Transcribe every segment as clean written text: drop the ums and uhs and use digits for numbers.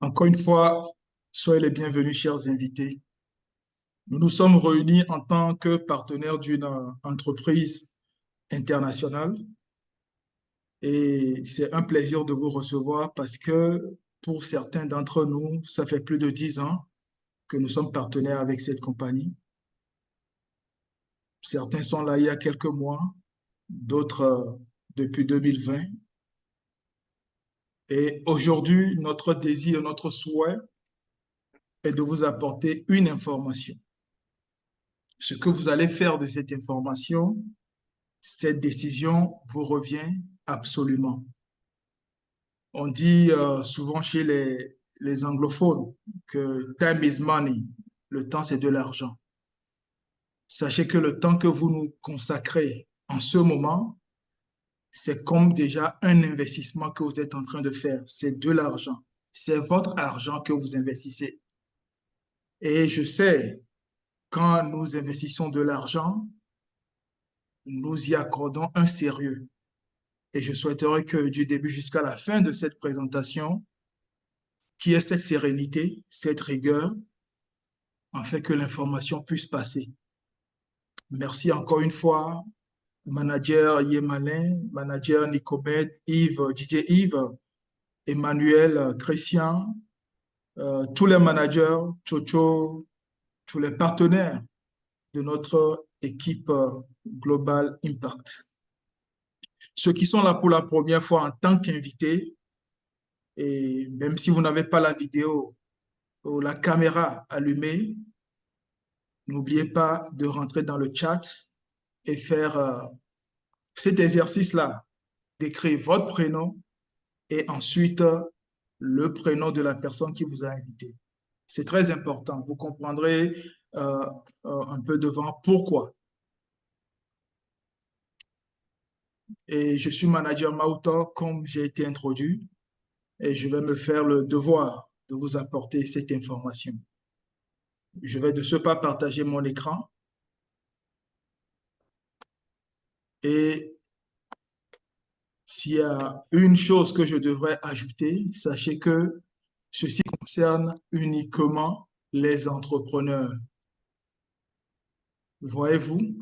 Encore une fois, soyez les bienvenus, chers invités. Nous nous sommes réunis en tant que partenaires d'une entreprise internationale et c'est un plaisir de vous recevoir parce que pour certains d'entre nous, ça fait plus de 10 ans que nous sommes partenaires avec cette compagnie. Certains sont là il y a quelques mois, d'autres depuis 2020. Et aujourd'hui, notre désir, notre souhait est de vous apporter une information. Ce que vous allez faire de cette information, cette décision vous revient absolument. On dit souvent chez les anglophones que time is money, le temps c'est de l'argent. Sachez que le temps que vous nous consacrez en ce moment, c'est comme déjà un investissement que vous êtes en train de faire. C'est de l'argent. C'est votre argent que vous investissez. Et je sais, quand nous investissons de l'argent, nous y accordons un sérieux. Et je souhaiterais que du début jusqu'à la fin de cette présentation, qu'il y ait cette sérénité, cette rigueur, afin que l'information puisse passer. Merci encore une fois, manager Yemalin, manager Nicobed, Yves, DJ Yves, Emmanuel, Christian, tous les managers, Chocho, tous les partenaires de notre équipe Global Impact. Ceux qui sont là pour la première fois en tant qu'invités, et même si vous n'avez pas la vidéo ou la caméra allumée, n'oubliez pas de rentrer dans le chat et faire cet exercice-là, d'écrire votre prénom et ensuite le prénom de la personne qui vous a invité. C'est très important. Vous comprendrez un peu devant pourquoi. Et je suis manager Mautor, comme j'ai été introduit, et je vais me faire le devoir de vous apporter cette information. Je vais de ce pas partager mon écran et s'il y a une chose que je devrais ajouter, sachez que ceci concerne uniquement les entrepreneurs. Voyez-vous,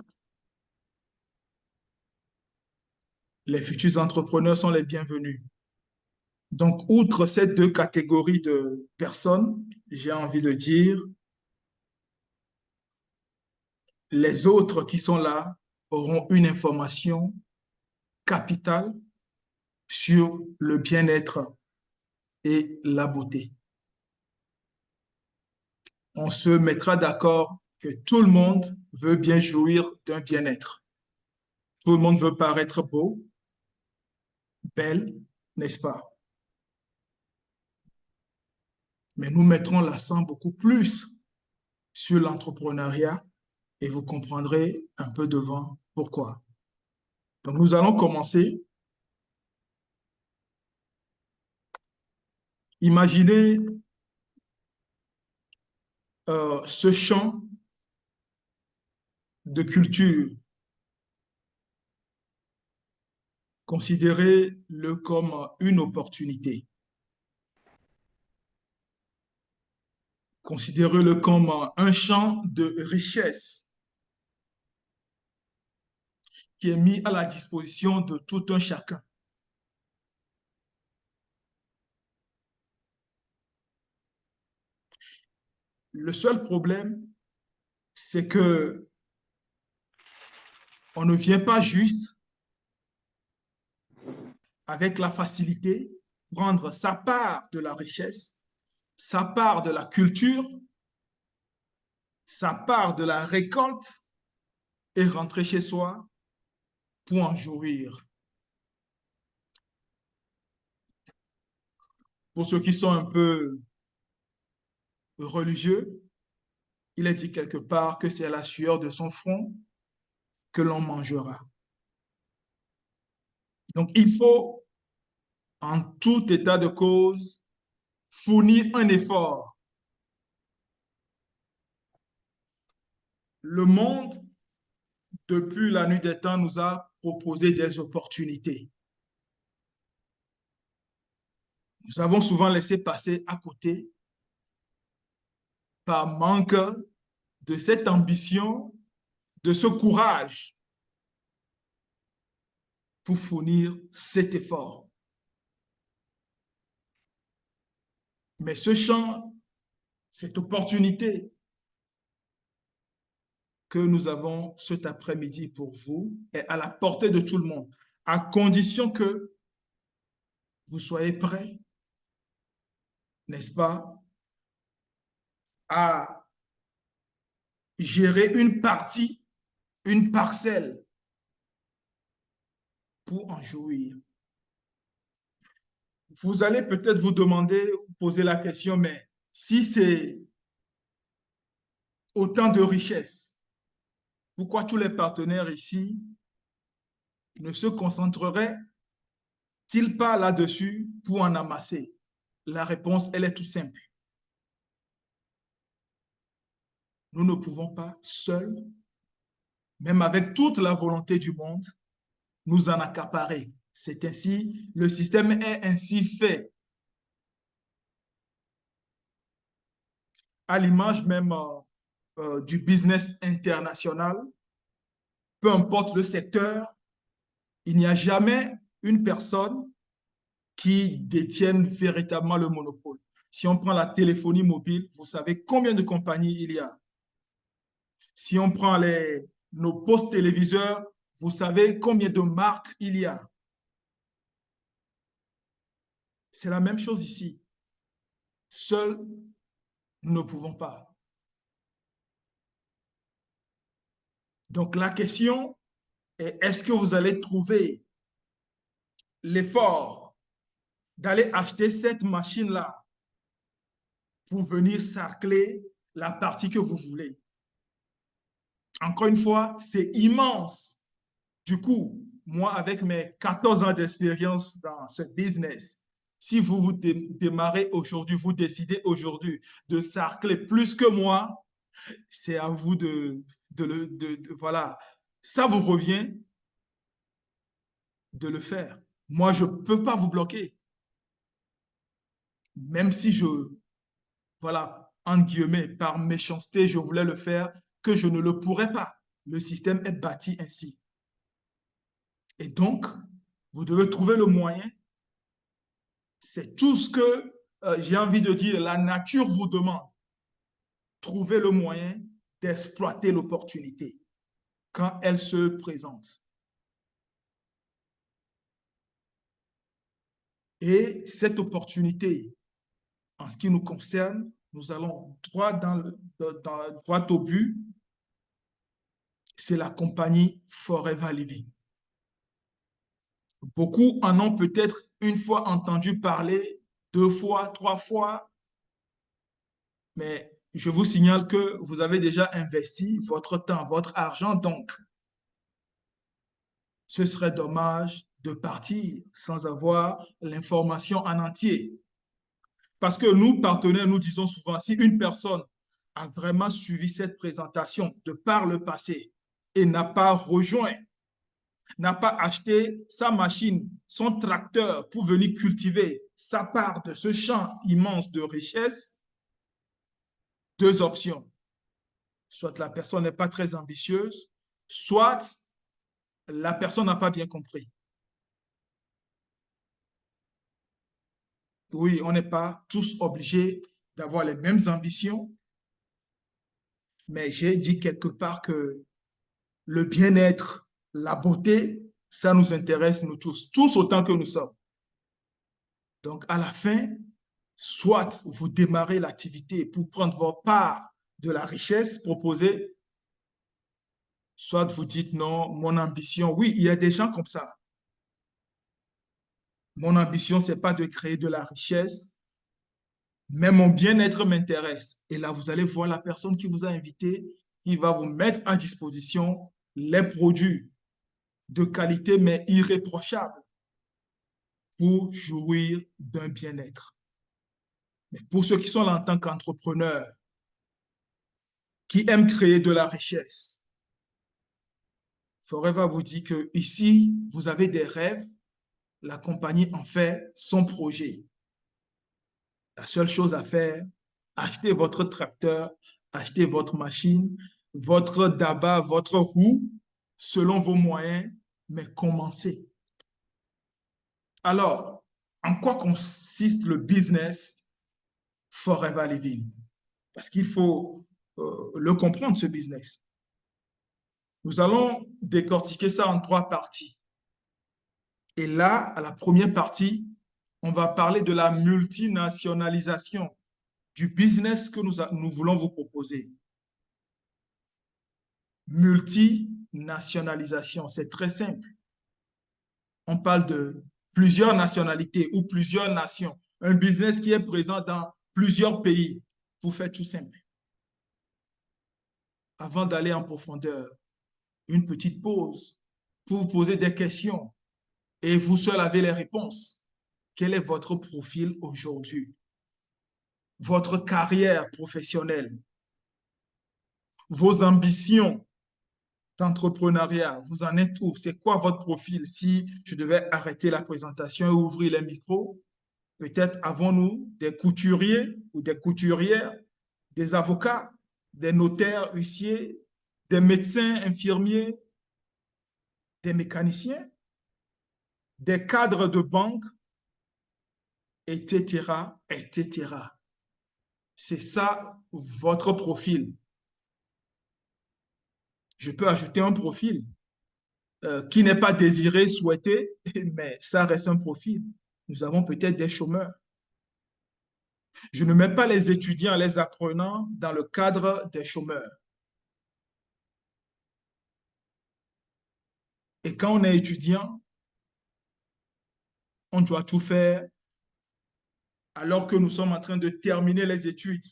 les futurs entrepreneurs sont les bienvenus. Donc, outre ces deux catégories de personnes, j'ai envie de dire, les autres qui sont là auront une information capitale sur le bien-être et la beauté. On se mettra d'accord que tout le monde veut bien jouir d'un bien-être. Tout le monde veut paraître beau, belle, n'est-ce pas? Mais nous mettrons l'accent beaucoup plus sur l'entrepreneuriat et vous comprendrez un peu devant pourquoi. Donc, nous allons commencer. Imaginez ce champ de culture. Considérez-le comme une opportunité. Considérez-le comme un champ de richesse qui est mis à la disposition de tout un chacun. Le seul problème, c'est que on ne vient pas juste avec la facilité prendre sa part de la richesse, sa part de la culture, sa part de la récolte et rentrer chez soi pour en jouir. Pour ceux qui sont un peu religieux, il est dit quelque part que c'est à la sueur de son front que l'on mangera. Donc, il faut, en tout état de cause, fournir un effort. Le monde, depuis la nuit des temps, nous a proposé des opportunités. Nous avons souvent laissé passer à côté par manque de cette ambition, de ce courage pour fournir cet effort. Mais ce champ, cette opportunité que nous avons cet après-midi pour vous est à la portée de tout le monde, à condition que vous soyez prêts, n'est-ce pas, à gérer une partie, une parcelle pour en jouir. Vous allez peut-être vous demander, poser la question, mais si c'est autant de richesses, pourquoi tous les partenaires ici ne se concentreraient-ils pas là-dessus pour en amasser? La réponse, elle est toute simple. Nous ne pouvons pas seuls, même avec toute la volonté du monde, nous en accaparer. C'est ainsi, le système est ainsi fait, à l'image même du business international. Peu importe le secteur, il n'y a jamais une personne qui détienne véritablement le monopole. Si on prend la téléphonie mobile, vous savez combien de compagnies il y a. Si on prend nos postes téléviseurs, vous savez combien de marques il y a. C'est la même chose ici. Seuls, nous ne pouvons pas. Donc la question est, est-ce que vous allez trouver l'effort d'aller acheter cette machine-là pour venir sarcler la partie que vous voulez? Encore une fois, c'est immense. Du coup, moi, avec mes 14 ans d'expérience dans ce business, si vous démarrez aujourd'hui, vous décidez aujourd'hui de sarcler plus que moi, c'est à vous voilà. Ça vous revient de le faire. Moi, je ne peux pas vous bloquer. Même si voilà, en guillemets, par méchanceté, je voulais le faire, que je ne le pourrais pas. Le système est bâti ainsi. Et donc, vous devez trouver le moyen. C'est tout ce que j'ai envie de dire. La nature vous demande. Trouver le moyen d'exploiter l'opportunité quand elle se présente. Et cette opportunité, en ce qui nous concerne, nous allons droit au but. C'est la compagnie Forever Living. Beaucoup en ont peut-être une fois entendu parler, deux fois, trois fois, mais je vous signale que vous avez déjà investi votre temps, votre argent, donc ce serait dommage de partir sans avoir l'information en entier. Parce que nous, partenaires, nous disons souvent, si une personne a vraiment suivi cette présentation de par le passé et n'a pas rejoint, n'a pas acheté sa machine, son tracteur pour venir cultiver sa part de ce champ immense de richesse, deux options. Soit la personne n'est pas très ambitieuse, soit la personne n'a pas bien compris. Oui, on n'est pas tous obligés d'avoir les mêmes ambitions, mais j'ai dit quelque part que le bien-être, la beauté, ça nous intéresse, nous tous autant que nous sommes. Donc, à la fin, soit vous démarrez l'activité pour prendre votre part de la richesse proposée, soit vous dites non, mon ambition, oui, il y a des gens comme ça. Mon ambition, ce n'est pas de créer de la richesse, mais mon bien-être m'intéresse. Et là, vous allez voir la personne qui vous a invité, qui va vous mettre à disposition les produits de qualité, mais irréprochables pour jouir d'un bien-être. Mais pour ceux qui sont là en tant qu'entrepreneurs, qui aiment créer de la richesse, Forever vous dit que ici, vous avez des rêves, la compagnie en fait son projet. La seule chose à faire, achetez votre tracteur, achetez votre machine, votre daba, votre roue, selon vos moyens, mais commencez. Alors, en quoi consiste le business Forever Living? Parce qu'il faut le comprendre, ce business. Nous allons décortiquer ça en trois parties. Et là, à la première partie, on va parler de la multinationalisation du business que nous voulons vous proposer. Multinationalisation, c'est très simple. On parle de plusieurs nationalités ou plusieurs nations. Un business qui est présent dans plusieurs pays. Vous faites tout simple. Avant d'aller en profondeur, une petite pause pour vous poser des questions et vous seul avez les réponses. Quel est votre profil aujourd'hui? Votre carrière professionnelle, vos ambitions d'entrepreneuriat, vous en êtes où? C'est quoi votre profil? Si je devais arrêter la présentation et ouvrir les micros, peut-être avons-nous des couturiers ou des couturières, des avocats, des notaires, huissiers, des médecins, infirmiers, des mécaniciens, des cadres de banque, etc., etc. C'est ça votre profil. Je peux ajouter un profil qui n'est pas désiré, souhaité, mais ça reste un profil. Nous avons peut-être des chômeurs. Je ne mets pas les étudiants, les apprenants dans le cadre des chômeurs. Et quand on est étudiant, on doit tout faire alors que nous sommes en train de terminer les études,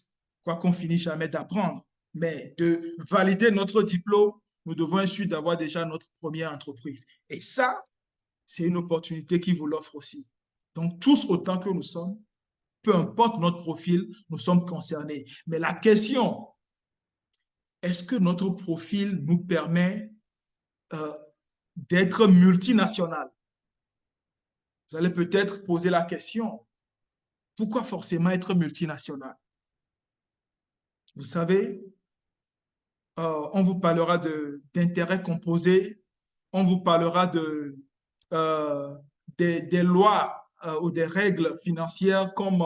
quoi qu'on finisse jamais d'apprendre. Mais de valider notre diplôme, nous devons ensuite d'avoir déjà notre première entreprise. Et ça, c'est une opportunité qui vous l'offre aussi. Donc, tous autant que nous sommes, peu importe notre profil, nous sommes concernés. Mais la question, est-ce que notre profil nous permet euh, d'être multinational? Vous allez peut-être poser la question, pourquoi forcément être multinational? Vous savez, on vous parlera d'intérêts composés, on vous parlera euh, des lois ou des règles financières comme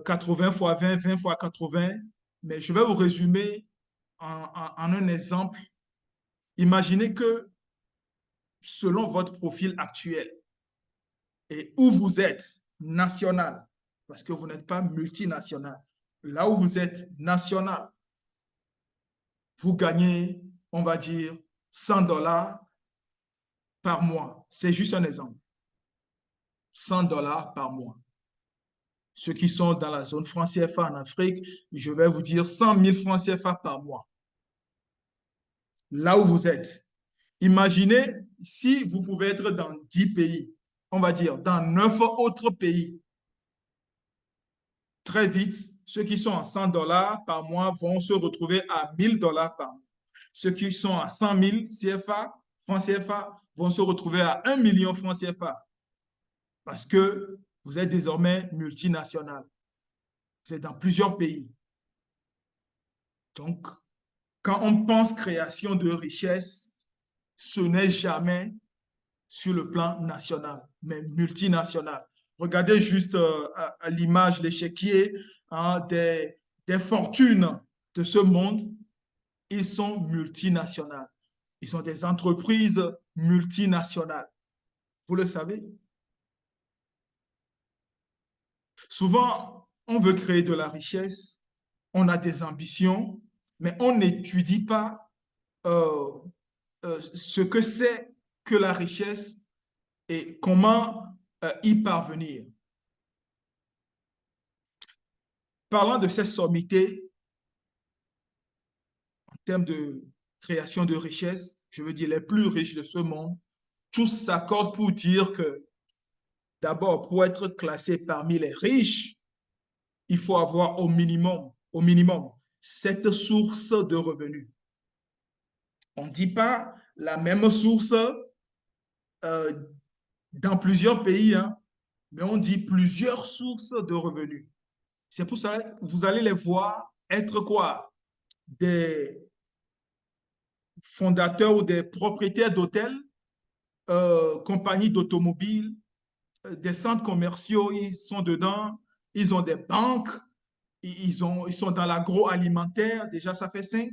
80 fois 20, 20 fois 80, mais je vais vous résumer en un exemple. Imaginez que selon votre profil actuel et où vous êtes national, parce que vous n'êtes pas multinational, là où vous êtes national, vous gagnez, on va dire, 100 dollars par mois. C'est juste un exemple. 100 dollars par mois. Ceux qui sont dans la zone franc CFA en Afrique, je vais vous dire 100 000 francs CFA par mois. Là où vous êtes. Imaginez si vous pouvez être dans 10 pays, on va dire dans 9 autres pays. Très vite, ceux qui sont à 100 dollars par mois vont se retrouver à 1000 dollars par mois. Ceux qui sont à 100 000 CFA, francs CFA, vont se retrouver à 1 million francs CFA parce que vous êtes désormais multinational. Vous êtes dans plusieurs pays. Donc, quand on pense création de richesse, ce n'est jamais sur le plan national, mais multinational. Regardez juste à l'image, l'échiquier hein, des fortunes de ce monde. Ils sont multinationales. Ils sont des entreprises multinationales. Vous le savez. Souvent, on veut créer de la richesse, on a des ambitions, mais on n'étudie pas euh, ce que c'est que la richesse et comment y parvenir. Parlant de ces sommités, en termes de création de richesse, je veux dire les plus riches de ce monde, tous s'accordent pour dire que d'abord, pour être classé parmi les riches, il faut avoir au minimum, cette source de revenus. On ne dit pas la même source euh, dans plusieurs pays, hein, mais on dit plusieurs sources de revenus. C'est pour ça que vous allez les voir être quoi? Des fondateurs ou des propriétaires d'hôtels, compagnies d'automobiles, des centres commerciaux, ils sont dedans, ils ont des banques, ils sont dans l'agroalimentaire, déjà ça fait 5,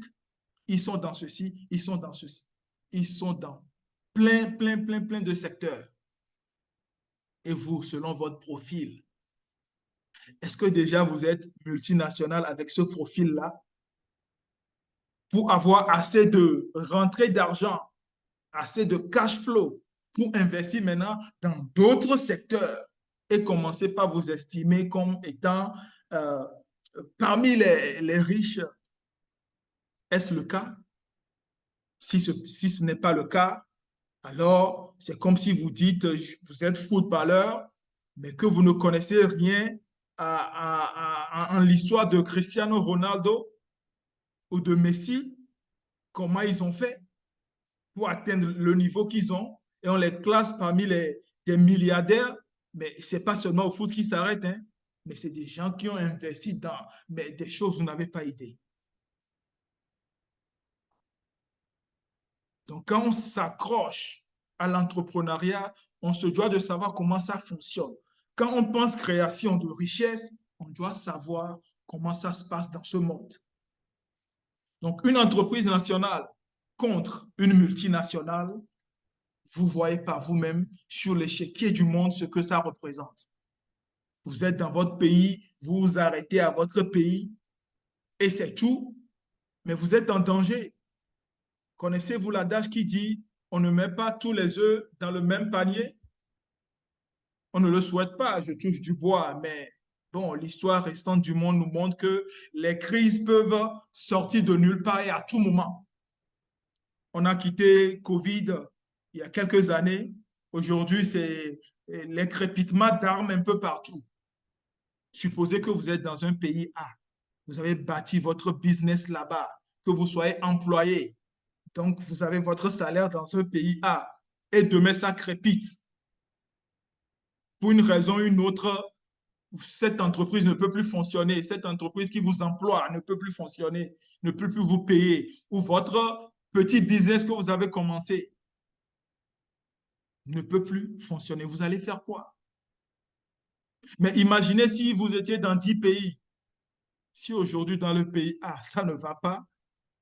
ils sont dans ceci, ils sont dans ceci, ils sont dans plein de secteurs. Et vous, selon votre profil, est-ce que déjà vous êtes multinational avec ce profil-là pour avoir assez de rentrée d'argent, assez de cash flow pour investir maintenant dans d'autres secteurs et commencer par vous estimer comme étant euh, parmi les riches? Est-ce le cas? Si ce n'est pas le cas, alors c'est comme si vous dites, vous êtes footballeur, mais que vous ne connaissez rien en l'histoire de Cristiano Ronaldo ou de Messi, comment ils ont fait pour atteindre le niveau qu'ils ont, et on les classe parmi des milliardaires, mais ce n'est pas seulement au foot qui s'arrête, hein, mais c'est des gens qui ont investi dans mais des choses que vous n'avez pas idée. Donc, quand on s'accroche à l'entrepreneuriat, on se doit de savoir comment ça fonctionne. Quand on pense création de richesse, on doit savoir comment ça se passe dans ce monde. Donc, une entreprise nationale contre une multinationale, vous voyez par vous-même sur l'échiquier du monde ce que ça représente. Vous êtes dans votre pays, vous vous arrêtez à votre pays et c'est tout, mais vous êtes en danger. Connaissez-vous l'adage qui dit on ne met pas tous les œufs dans le même panier? On ne le souhaite pas, je touche du bois, mais bon, l'histoire restante du monde nous montre que les crises peuvent sortir de nulle part et à tout moment. On a quitté Covid il y a quelques années. Aujourd'hui, c'est les crépitements d'armes un peu partout. Supposez que vous êtes dans un pays A. Vous avez bâti votre business là-bas, que vous soyez employé. Donc, vous avez votre salaire dans ce pays A. Et demain, ça crépite. Pour une raison ou une autre, cette entreprise ne peut plus fonctionner. Cette entreprise qui vous emploie ne peut plus fonctionner, ne peut plus vous payer. Ou votre petit business que vous avez commencé ne peut plus fonctionner. Vous allez faire quoi? Mais imaginez si vous étiez dans 10 pays. Si aujourd'hui dans le pays A, ça ne va pas,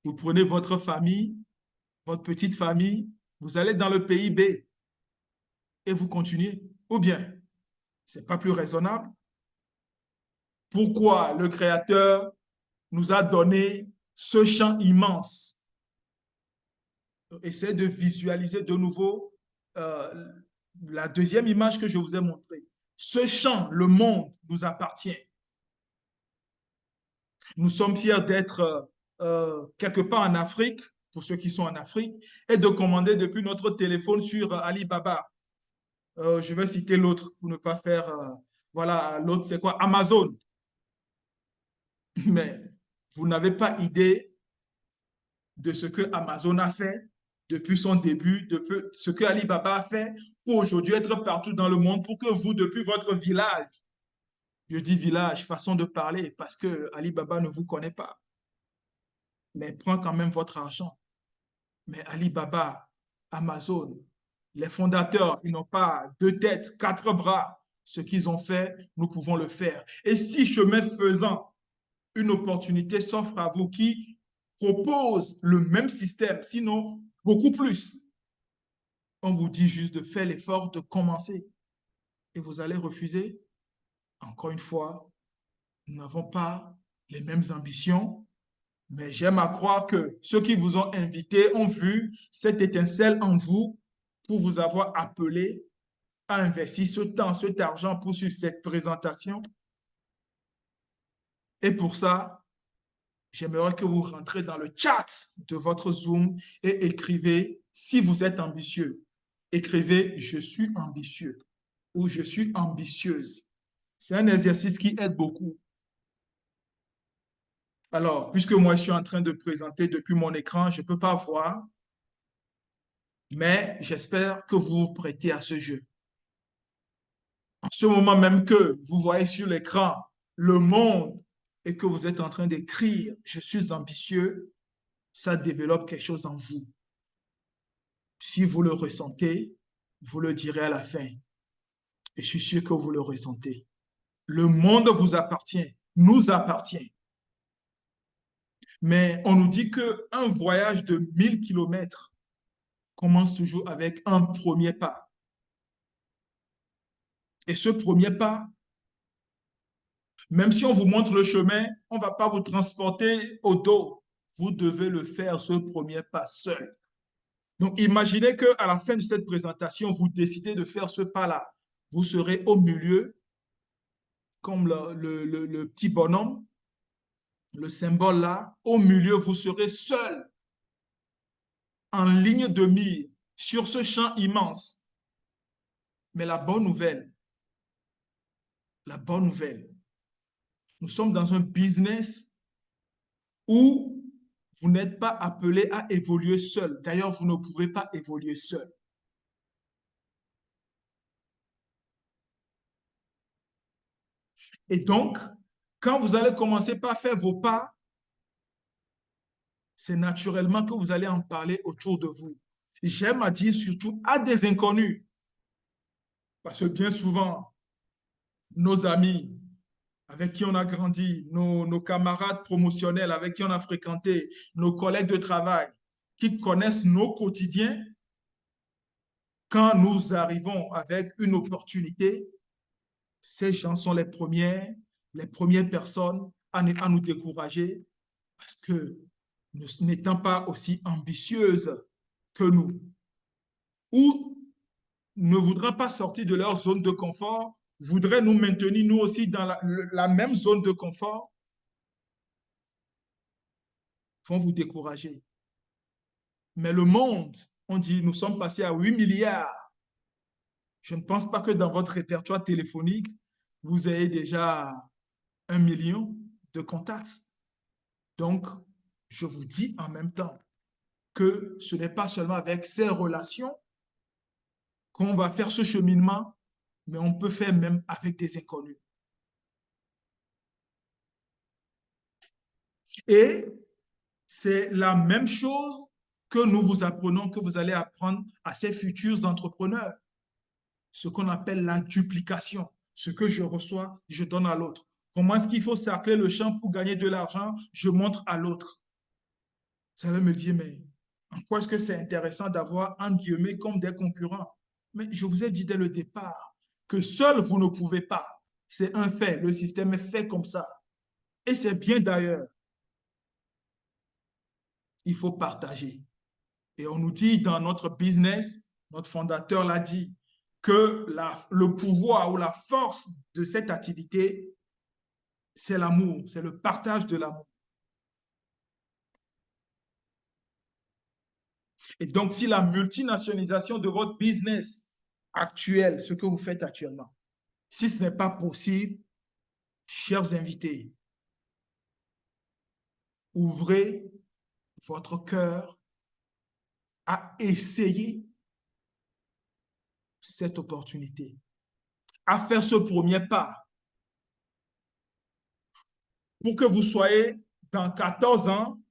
vous prenez votre famille, votre petite famille, vous allez dans le pays B et vous continuez. Ou bien, c'est pas plus raisonnable. Pourquoi le Créateur nous a donné ce champ immense? Essayez de visualiser de nouveau euh, la deuxième image que je vous ai montrée. Ce champ, le monde, nous appartient. Nous sommes fiers d'être quelque part en Afrique, pour ceux qui sont en Afrique, et de commander depuis notre téléphone sur Alibaba. Je vais citer l'autre pour ne pas faire... voilà, l'autre c'est quoi? Amazon. Mais vous n'avez pas idée de ce que Amazon a fait depuis son début, de ce que Alibaba a fait pour aujourd'hui être partout dans le monde, pour que vous, depuis votre village, je dis village, façon de parler, parce que Alibaba ne vous connaît pas, mais prend quand même votre argent. Mais Alibaba, Amazon, les fondateurs, ils n'ont pas deux têtes, quatre bras. Ce qu'ils ont fait, nous pouvons le faire. Et si chemin faisant, une opportunité s'offre à vous qui propose le même système, sinon beaucoup plus, on vous dit juste de faire l'effort de commencer et vous allez refuser. Encore une fois, nous n'avons pas les mêmes ambitions, mais j'aime à croire que ceux qui vous ont invité ont vu cette étincelle en vous pour vous avoir appelé à investir ce temps, cet argent pour suivre cette présentation. Et pour ça, j'aimerais que vous rentrez dans le chat de votre Zoom et écrivez si vous êtes ambitieux. Écrivez je suis ambitieux ou je suis ambitieuse. C'est un exercice qui aide beaucoup. Alors, puisque moi je suis en train de présenter depuis mon écran, je ne peux pas voir, mais j'espère que vous vous prêtez à ce jeu. En ce moment même que vous voyez sur l'écran le monde et que vous êtes en train d'écrire, je suis ambitieux, ça développe quelque chose en vous. Si vous le ressentez, vous le direz à la fin. Et je suis sûr que vous le ressentez. Le monde vous appartient, nous appartient. Mais on nous dit qu'un voyage de 1000 kilomètres commence toujours avec un premier pas. Et ce premier pas, même si on vous montre le chemin, on ne va pas vous transporter au dos. Vous devez le faire, ce premier pas seul. Donc, imaginez qu'à la fin de cette présentation, vous décidez de faire ce pas-là. Vous serez au milieu, comme le petit bonhomme, le symbole là. Au milieu, vous serez seul, en ligne de mire, sur ce champ immense. Mais la bonne nouvelle, nous sommes dans un business où vous n'êtes pas appelé à évoluer seul. D'ailleurs, vous ne pouvez pas évoluer seul. Et donc, quand vous allez commencer par faire vos pas, c'est naturellement que vous allez en parler autour de vous. J'aime à dire surtout à des inconnus, parce que bien souvent, nos amis avec qui on a grandi, nos camarades promotionnels avec qui on a fréquenté, nos collègues de travail, qui connaissent nos quotidiens, quand nous arrivons avec une opportunité, ces gens sont les premières personnes à nous décourager parce que n'étant pas aussi ambitieuses que nous, ou ne voudra pas sortir de leur zone de confort, voudraient nous maintenir nous aussi dans la même zone de confort, vont vous décourager. Mais le monde, on dit, nous sommes passés à 8 milliards. Je ne pense pas que dans votre répertoire téléphonique, vous ayez déjà 1 million de contacts. Donc, je vous dis en même temps que ce n'est pas seulement avec ces relations qu'on va faire ce cheminement, mais on peut faire même avec des inconnus. Et c'est la même chose que nous vous apprenons, que vous allez apprendre à ces futurs entrepreneurs. Ce qu'on appelle la duplication. Ce que je reçois, je donne à l'autre. Comment est-ce qu'il faut cercler le champ pour gagner de l'argent? Je montre à l'autre. Vous allez me dire, mais en quoi est-ce que c'est intéressant d'avoir, entre guillemets, comme des concurrents? Mais je vous ai dit dès le départ que seul vous ne pouvez pas. C'est un fait. Le système est fait comme ça. Et c'est bien d'ailleurs. Il faut partager. Et on nous dit dans notre business, notre fondateur l'a dit, que le pouvoir ou la force de cette activité, c'est l'amour, c'est le partage de l'amour. Et donc, si la multinationalisation de votre business actuel, ce que vous faites actuellement, si ce n'est pas possible, chers invités, ouvrez votre cœur à essayer cette opportunité, à faire ce premier pas pour que vous soyez dans 14 ans,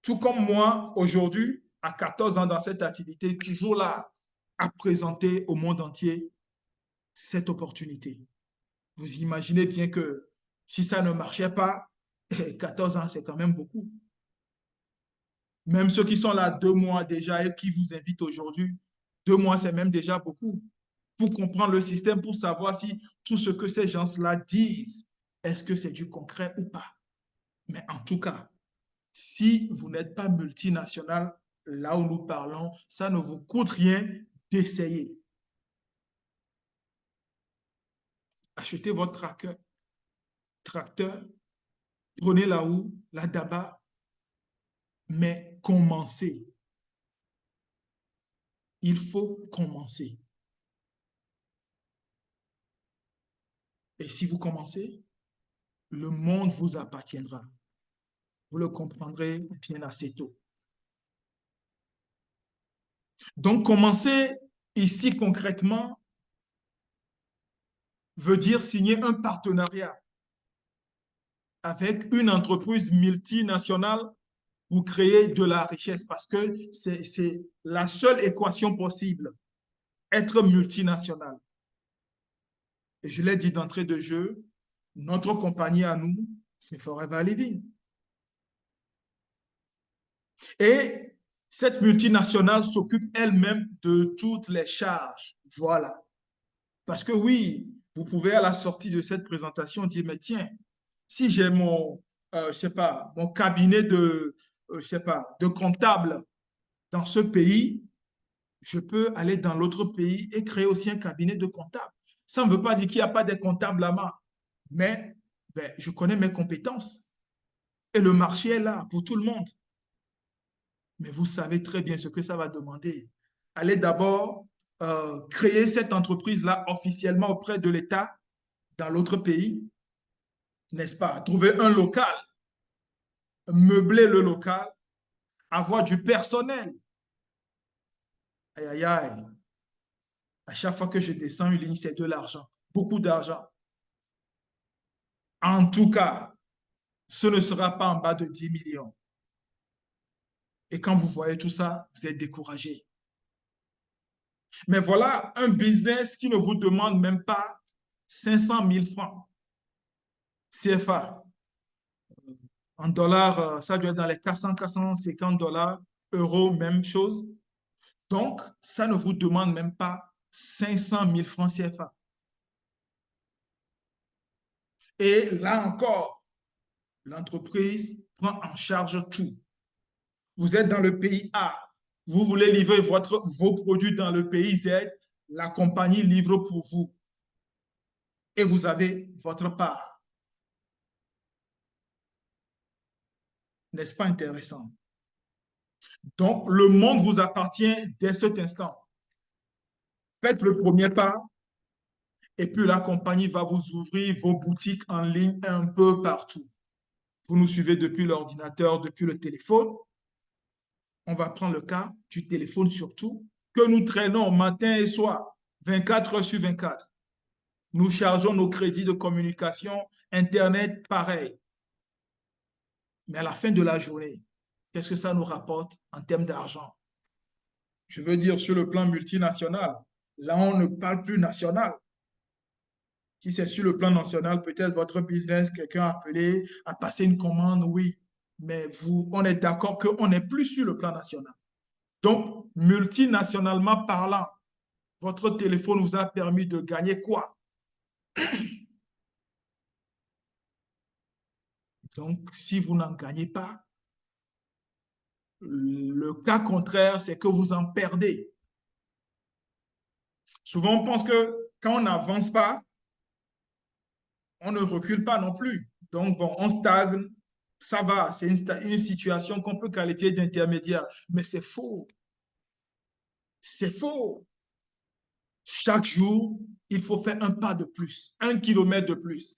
tout comme moi aujourd'hui, à 14 ans dans cette activité, toujours là à présenter au monde entier cette opportunité. Vous imaginez bien que si ça ne marchait pas, 14 ans, c'est quand même beaucoup. Même ceux qui sont là 2 mois déjà et qui vous invitent aujourd'hui, 2 mois, c'est même déjà beaucoup. Pour comprendre le système, pour savoir si tout ce que ces gens-là disent, est-ce que c'est du concret ou pas. Mais en tout cas, si vous n'êtes pas multinational, là où nous parlons, ça ne vous coûte rien d'essayer. Achetez votre tracteur, prenez la houe, la daba, mais commencez. Il faut commencer. Et si vous commencez, le monde vous appartiendra. Vous le comprendrez bien assez tôt. Donc, commencer ici concrètement veut dire signer un partenariat avec une entreprise multinationale, vous créez de la richesse parce que c'est la seule équation possible, être multinational. Et je l'ai dit d'entrée de jeu, notre compagnie à nous, c'est Forever Living. Et cette multinationale s'occupe elle-même de toutes les charges. Voilà. Parce que oui, vous pouvez à la sortie de cette présentation dire, mais tiens, si j'ai mon, je sais pas, mon cabinet de, je sais pas, de comptable dans ce pays, je peux aller dans l'autre pays et créer aussi un cabinet de comptable. Ça ne veut pas dire qu'il n'y a pas de comptables là-bas, mais ben, je connais mes compétences et le marché est là pour tout le monde. Mais vous savez très bien ce que ça va demander. Allez d'abord créer cette entreprise-là officiellement auprès de l'État dans l'autre pays, n'est-ce pas? Trouver un local, meubler le local, avoir du personnel. Aïe, aïe, aïe. À chaque fois que je descends une ligne, c'est de l'argent, beaucoup d'argent. En tout cas, ce ne sera pas en bas de 10 millions. Et quand vous voyez tout ça, vous êtes découragé. Mais voilà un business qui ne vous demande même pas 500 000 francs CFA. En dollars, ça doit être dans les 400, 450 dollars, euros, même chose. Donc, ça ne vous demande même pas 500 000 francs CFA. Et là encore, l'entreprise prend en charge tout. Vous êtes dans le pays A, vous voulez livrer vos produits dans le pays Z, la compagnie livre pour vous et vous avez votre part. N'est-ce pas intéressant? Donc, le monde vous appartient dès cet instant. Faites le premier pas et puis la compagnie va vous ouvrir vos boutiques en ligne un peu partout. Vous nous suivez depuis l'ordinateur, depuis le téléphone. On va prendre le cas du téléphone surtout, que nous traînons matin et soir, 24 heures sur 24. Nous chargeons nos crédits de communication, Internet, pareil. Mais à la fin de la journée, qu'est-ce que ça nous rapporte en termes d'argent? Je veux dire, sur le plan multinational, là, on ne parle plus national. Si c'est sur le plan national, peut-être votre business, quelqu'un a appelé, a passé une commande, oui. Mais vous, on est d'accord qu'on n'est plus sur le plan national. Donc, multinationalement parlant, votre téléphone vous a permis de gagner quoi? Donc, si vous n'en gagnez pas, le cas contraire, c'est que vous en perdez. Souvent, on pense que quand on n'avance pas, on ne recule pas non plus. Donc, bon, on stagne, ça va, c'est une situation qu'on peut qualifier d'intermédiaire. Mais c'est faux. C'est faux. Chaque jour, il faut faire un pas de plus, 1 kilomètre de plus.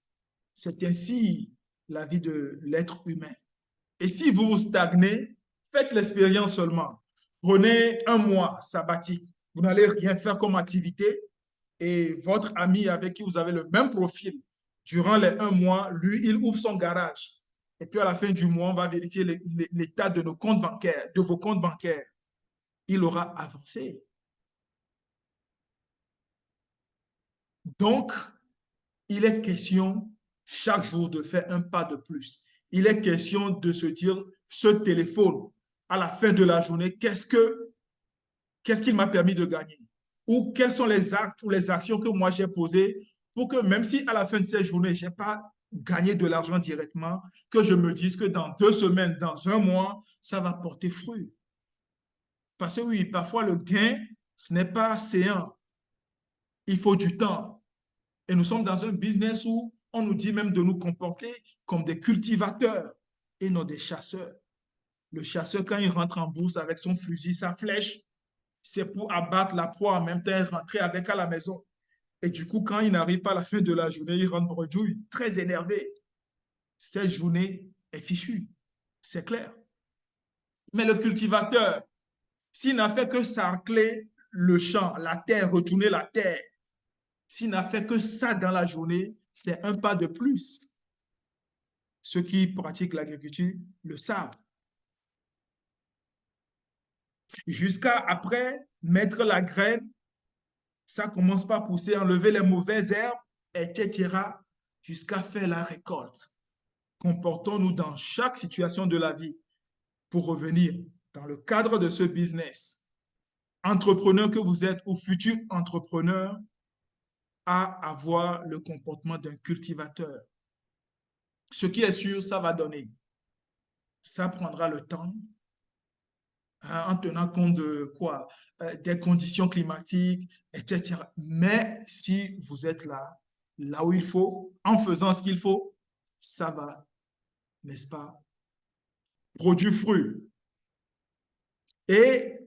C'est ainsi la vie de l'être humain. Et si vous vous stagnez, faites l'expérience seulement. Prenez un mois sabbatique. Vous n'allez rien faire comme activité et votre ami avec qui vous avez le même profil, durant les 1 mois, lui, il ouvre son garage. Et puis à la fin du mois, on va vérifier l'état de nos comptes bancaires, de vos comptes bancaires. Il aura avancé. Donc, il est question chaque jour de faire un pas de plus. Il est question de se dire, ce téléphone, à la fin de la journée, qu'est-ce qu'il m'a permis de gagner? Ou quels sont les actes ou les actions que moi j'ai posées pour que même si à la fin de cette journée, je n'ai pas gagné de l'argent directement, que je me dise que dans 2 semaines, dans un mois, ça va porter fruit. Parce que oui, parfois le gain, ce n'est pas séant. Il faut du temps. Et nous sommes dans un business où on nous dit même de nous comporter comme des cultivateurs et non des chasseurs. Le chasseur, quand il rentre en bourse avec son fusil, sa flèche, c'est pour abattre la proie en même temps et rentrer avec à la maison. Et du coup, quand il n'arrive pas à la fin de la journée, il rentre bredouille, très énervé. Cette journée est fichue, c'est clair. Mais le cultivateur, s'il n'a fait que sarcler le champ, la terre, retourner la terre, s'il n'a fait que ça dans la journée, c'est un pas de plus. Ceux qui pratiquent l'agriculture le savent. Jusqu'à après mettre la graine, ça commence par pousser, enlever les mauvaises herbes, etc., jusqu'à faire la récolte. Comportons-nous dans chaque situation de la vie pour revenir dans le cadre de ce business. Entrepreneur que vous êtes ou futur entrepreneur, à avoir le comportement d'un cultivateur. Ce qui est sûr, ça va donner. Ça prendra le temps, hein, en tenant compte de quoi? Des conditions climatiques, etc. Mais si vous êtes là, là où il faut, en faisant ce qu'il faut, ça va, n'est-ce pas, produire fruit. Et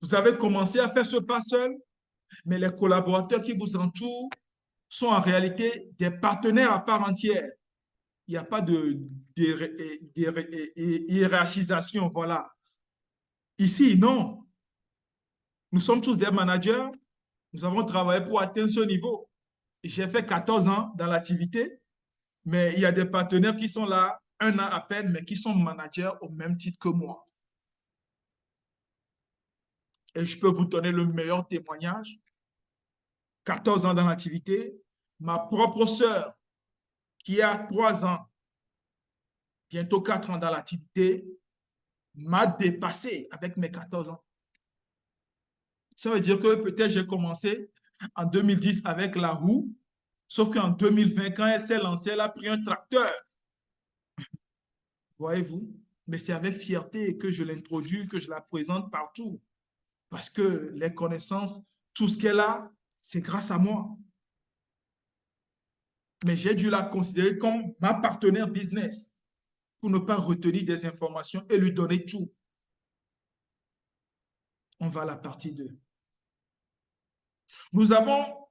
vous avez commencé à faire ce pas seul, mais les collaborateurs qui vous entourent sont en réalité des partenaires à part entière. Il n'y a pas de hiérarchisation, voilà. Ici, non. Nous sommes tous des managers. Nous avons travaillé pour atteindre ce niveau. J'ai fait 14 ans dans l'activité, mais il y a des partenaires qui sont là un an à peine, mais qui sont managers au même titre que moi. Et je peux vous donner le meilleur témoignage. 14 ans dans l'activité, ma propre sœur, qui a 3 ans, bientôt 4 ans dans l'activité, m'a dépassé avec mes 14 ans. Ça veut dire que peut-être j'ai commencé en 2010 avec la roue, sauf qu'en 2020, quand elle s'est lancée, elle a pris un tracteur. Voyez-vous? Mais c'est avec fierté que je l'introduis, que je la présente partout. Parce que les connaissances, tout ce qu'elle a, c'est grâce à moi. Mais j'ai dû la considérer comme ma partenaire business pour ne pas retenir des informations et lui donner tout. On va à la partie 2. Nous avons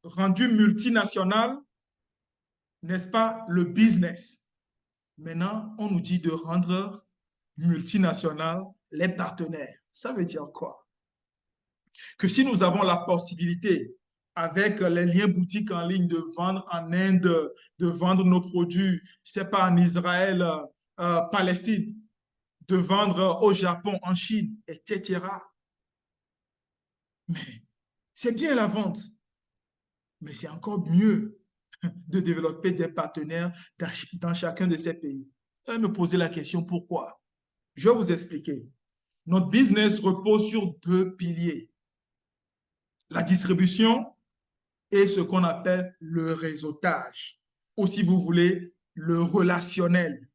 rendu multinational, n'est-ce pas, le business. Maintenant, on nous dit de rendre multinational les partenaires. Ça veut dire quoi? Que si nous avons la possibilité, avec les liens boutiques en ligne, de vendre en Inde, de vendre nos produits, je ne sais pas, en Israël, Palestine, de vendre au Japon, en Chine, etc. Mais c'est bien la vente, mais c'est encore mieux de développer des partenaires dans chacun de ces pays. Vous allez me poser la question, pourquoi? Je vais vous expliquer. Notre business repose sur 2 piliers. La distribution et ce qu'on appelle le réseautage, ou si vous voulez, le relationnel.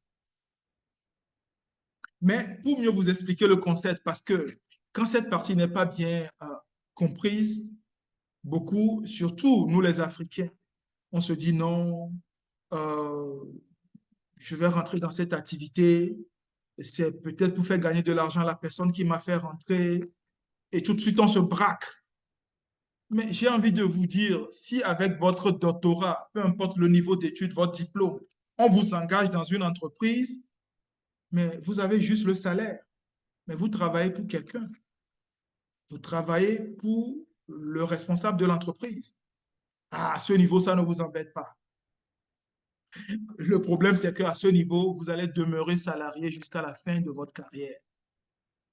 Mais pour mieux vous expliquer le concept, parce que quand cette partie n'est pas bien comprise, beaucoup, surtout nous les Africains, on se dit non, euh, je vais rentrer dans cette activité, c'est peut-être pour faire gagner de l'argent à la personne qui m'a fait rentrer, et tout de suite on se braque. Mais j'ai envie de vous dire, si avec votre doctorat, peu importe le niveau d'études, votre diplôme, on vous engage dans une entreprise, mais vous avez juste le salaire, mais vous travaillez pour quelqu'un. Vous travaillez pour le responsable de l'entreprise. Ah, à ce niveau, ça ne vous embête pas. Le problème, c'est qu'à ce niveau, vous allez demeurer salarié jusqu'à la fin de votre carrière.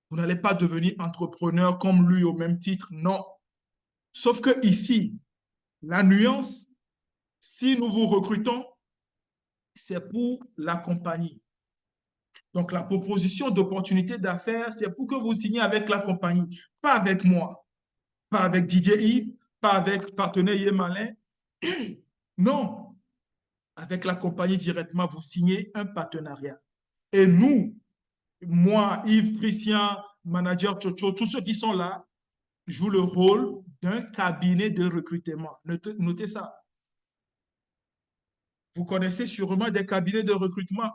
Vous n'allez pas devenir entrepreneur comme lui au même titre, non. Sauf que ici, la nuance, si nous vous recrutons, c'est pour la compagnie. Donc, la proposition d'opportunité d'affaires, c'est pour que vous signiez avec la compagnie, pas avec moi, pas avec Didier Yves, pas avec partenaire Yemalin. Non, avec la compagnie directement, vous signez un partenariat. Et nous, moi, Yves, Christian, manager Chocho, tous ceux qui sont là, jouent le rôle d'un cabinet de recrutement. Notez ça. Vous connaissez sûrement des cabinets de recrutement.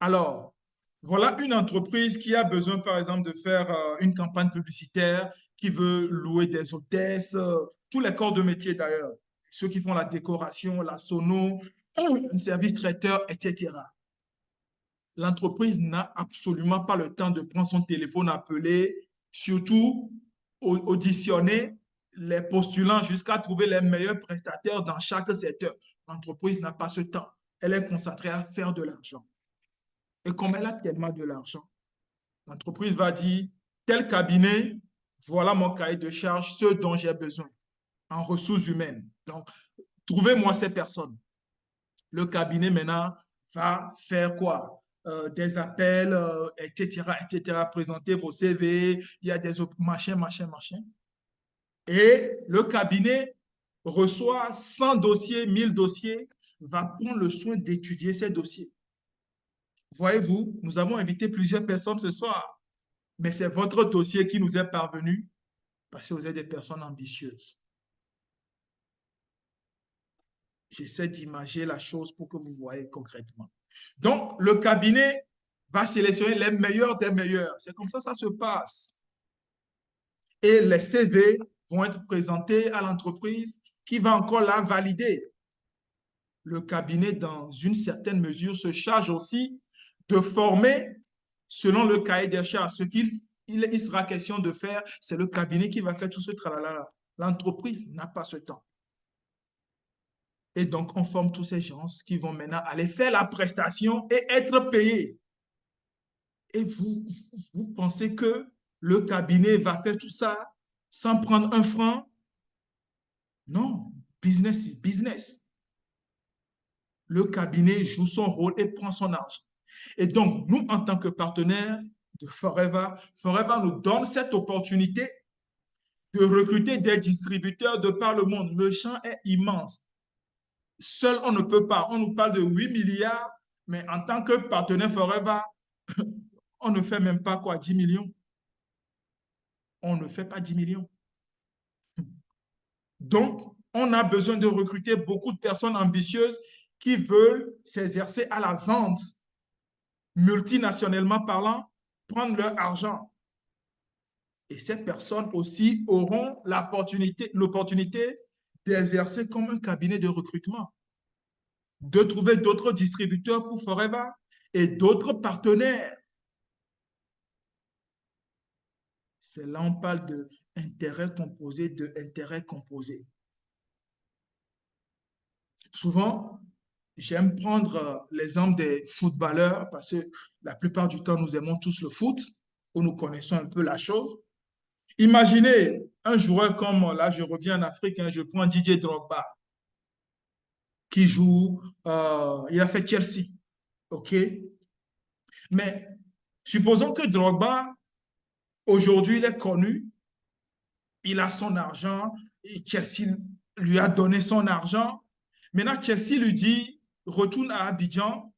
Alors, voilà une entreprise qui a besoin, par exemple, de faire une campagne publicitaire, qui veut louer des hôtesses, tous les corps de métier d'ailleurs, ceux qui font la décoration, la sono, le service traiteur, etc. L'entreprise n'a absolument pas le temps de prendre son téléphone, appeler, surtout auditionner les postulants jusqu'à trouver les meilleurs prestataires dans chaque secteur. L'entreprise n'a pas ce temps. Elle est concentrée à faire de l'argent. Et comme elle a tellement de l'argent, l'entreprise va dire, tel cabinet, voilà mon cahier de charge, ce dont j'ai besoin en ressources humaines. Donc, trouvez-moi ces personnes. Le cabinet maintenant va faire quoi? Des appels, etc., etc. Présenter vos CV, il y a des machin, machin, machin. Et le cabinet reçoit 100 dossiers, 1000 dossiers, va prendre le soin d'étudier ces dossiers. Voyez-vous, nous avons invité plusieurs personnes ce soir, mais c'est votre dossier qui nous est parvenu parce que vous êtes des personnes ambitieuses. J'essaie d'imager la chose pour que vous voyez concrètement. Donc, le cabinet va sélectionner les meilleurs des meilleurs. C'est comme ça se passe. Et les CV vont être présentés à l'entreprise qui va encore la valider. Le cabinet, dans une certaine mesure, se charge aussi de former selon le cahier des charges. Ce qu'il sera question de faire, c'est le cabinet qui va faire tout ce tralala. L'entreprise n'a pas ce temps. Et donc, on forme tous ces gens qui vont maintenant aller faire la prestation et être payés. Et vous pensez que le cabinet va faire tout ça sans prendre un franc? Non, business is business. Le cabinet joue son rôle et prend son argent. Et donc, nous, en tant que partenaires de Forever, Forever nous donne cette opportunité de recruter des distributeurs de par le monde. Le champ est immense. Seul, on ne peut pas. On nous parle de 8 milliards, mais en tant que partenaire Forever, on ne fait même pas quoi, 10 millions. On ne fait pas 10 millions. Donc, on a besoin de recruter beaucoup de personnes ambitieuses qui veulent s'exercer à la vente, multinationalement parlant, prendre leur argent. Et ces personnes aussi auront l'opportunité d'exercer comme un cabinet de recrutement, de trouver d'autres distributeurs pour Forever et d'autres partenaires. C'est là on parle d'intérêt composé, de intérêt composé. Souvent, j'aime prendre l'exemple des footballeurs parce que la plupart du temps, nous aimons tous le foot, où nous connaissons un peu la chose. Imaginez un joueur comme, là, je reviens en Afrique, hein, je prends Didier Drogba, qui joue, il a fait Chelsea, OK? Mais supposons que Drogba, aujourd'hui, il est connu, il a son argent, et Chelsea lui a donné son argent. Maintenant, Chelsea lui dit, retourne à Abidjan,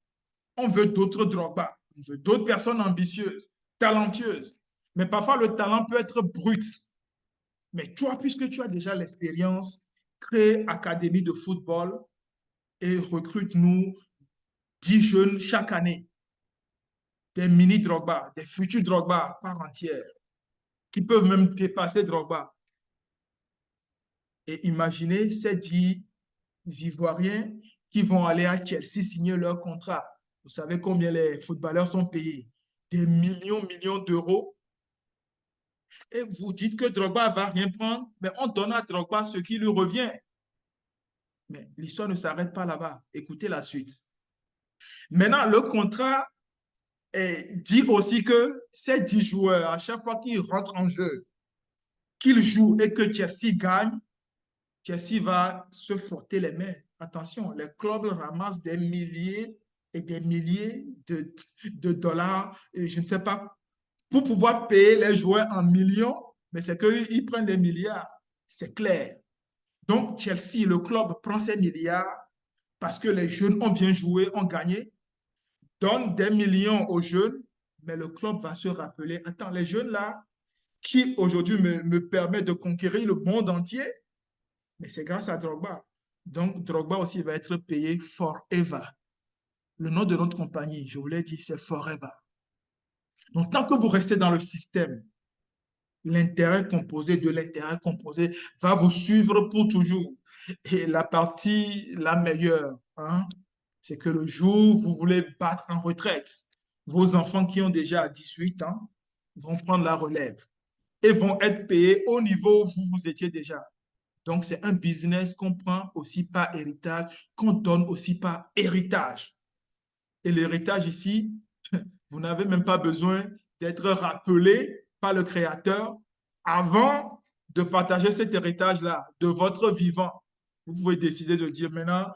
on veut d'autres Drogba, on veut d'autres personnes ambitieuses, talentueuses. Mais parfois, le talent peut être brut. Mais toi, puisque tu as déjà l'expérience, crée académie de football et recrute-nous 10 jeunes chaque année, des mini Drogba, des futurs Drogba à part entière, qui peuvent même dépasser Drogba. Et imaginez ces 10 Ivoiriens qui vont aller à Chelsea signer leur contrat. Vous savez combien les footballeurs sont payés? Des millions, millions d'euros. Et vous dites que Drogba ne va rien prendre, mais on donne à Drogba ce qui lui revient. Mais l'histoire ne s'arrête pas là-bas. Écoutez la suite. Maintenant, le contrat dit aussi que ces 10 joueurs, à chaque fois qu'ils rentrent en jeu, qu'ils jouent et que Chelsea gagne, Chelsea va se frotter les mains. Attention, les clubs ramassent des milliers et des milliers de dollars, et je ne sais pas, pour pouvoir payer les joueurs en millions, mais c'est qu'ils prennent des milliards. C'est clair. Donc, Chelsea, le club, prend ces milliards parce que les jeunes ont bien joué, ont gagné, donne des millions aux jeunes, mais le club va se rappeler, attends, les jeunes là, qui aujourd'hui me permettent de conquérir le monde entier, mais c'est grâce à Drogba. Donc, Drogba aussi va être payé forever. Le nom de notre compagnie, je vous l'ai dit, c'est Forever. Donc, tant que vous restez dans le système, l'intérêt composé de l'intérêt composé va vous suivre pour toujours. Et la partie la meilleure, hein, c'est que le jour où vous voulez battre en retraite, vos enfants qui ont déjà 18 ans vont prendre la relève. et vont être payés au niveau où vous étiez déjà. Donc, c'est un business qu'on prend aussi par héritage, qu'on donne aussi par héritage. Et l'héritage ici, vous n'avez même pas besoin d'être rappelé par le Créateur avant de partager cet héritage-là de votre vivant. Vous pouvez décider de dire maintenant,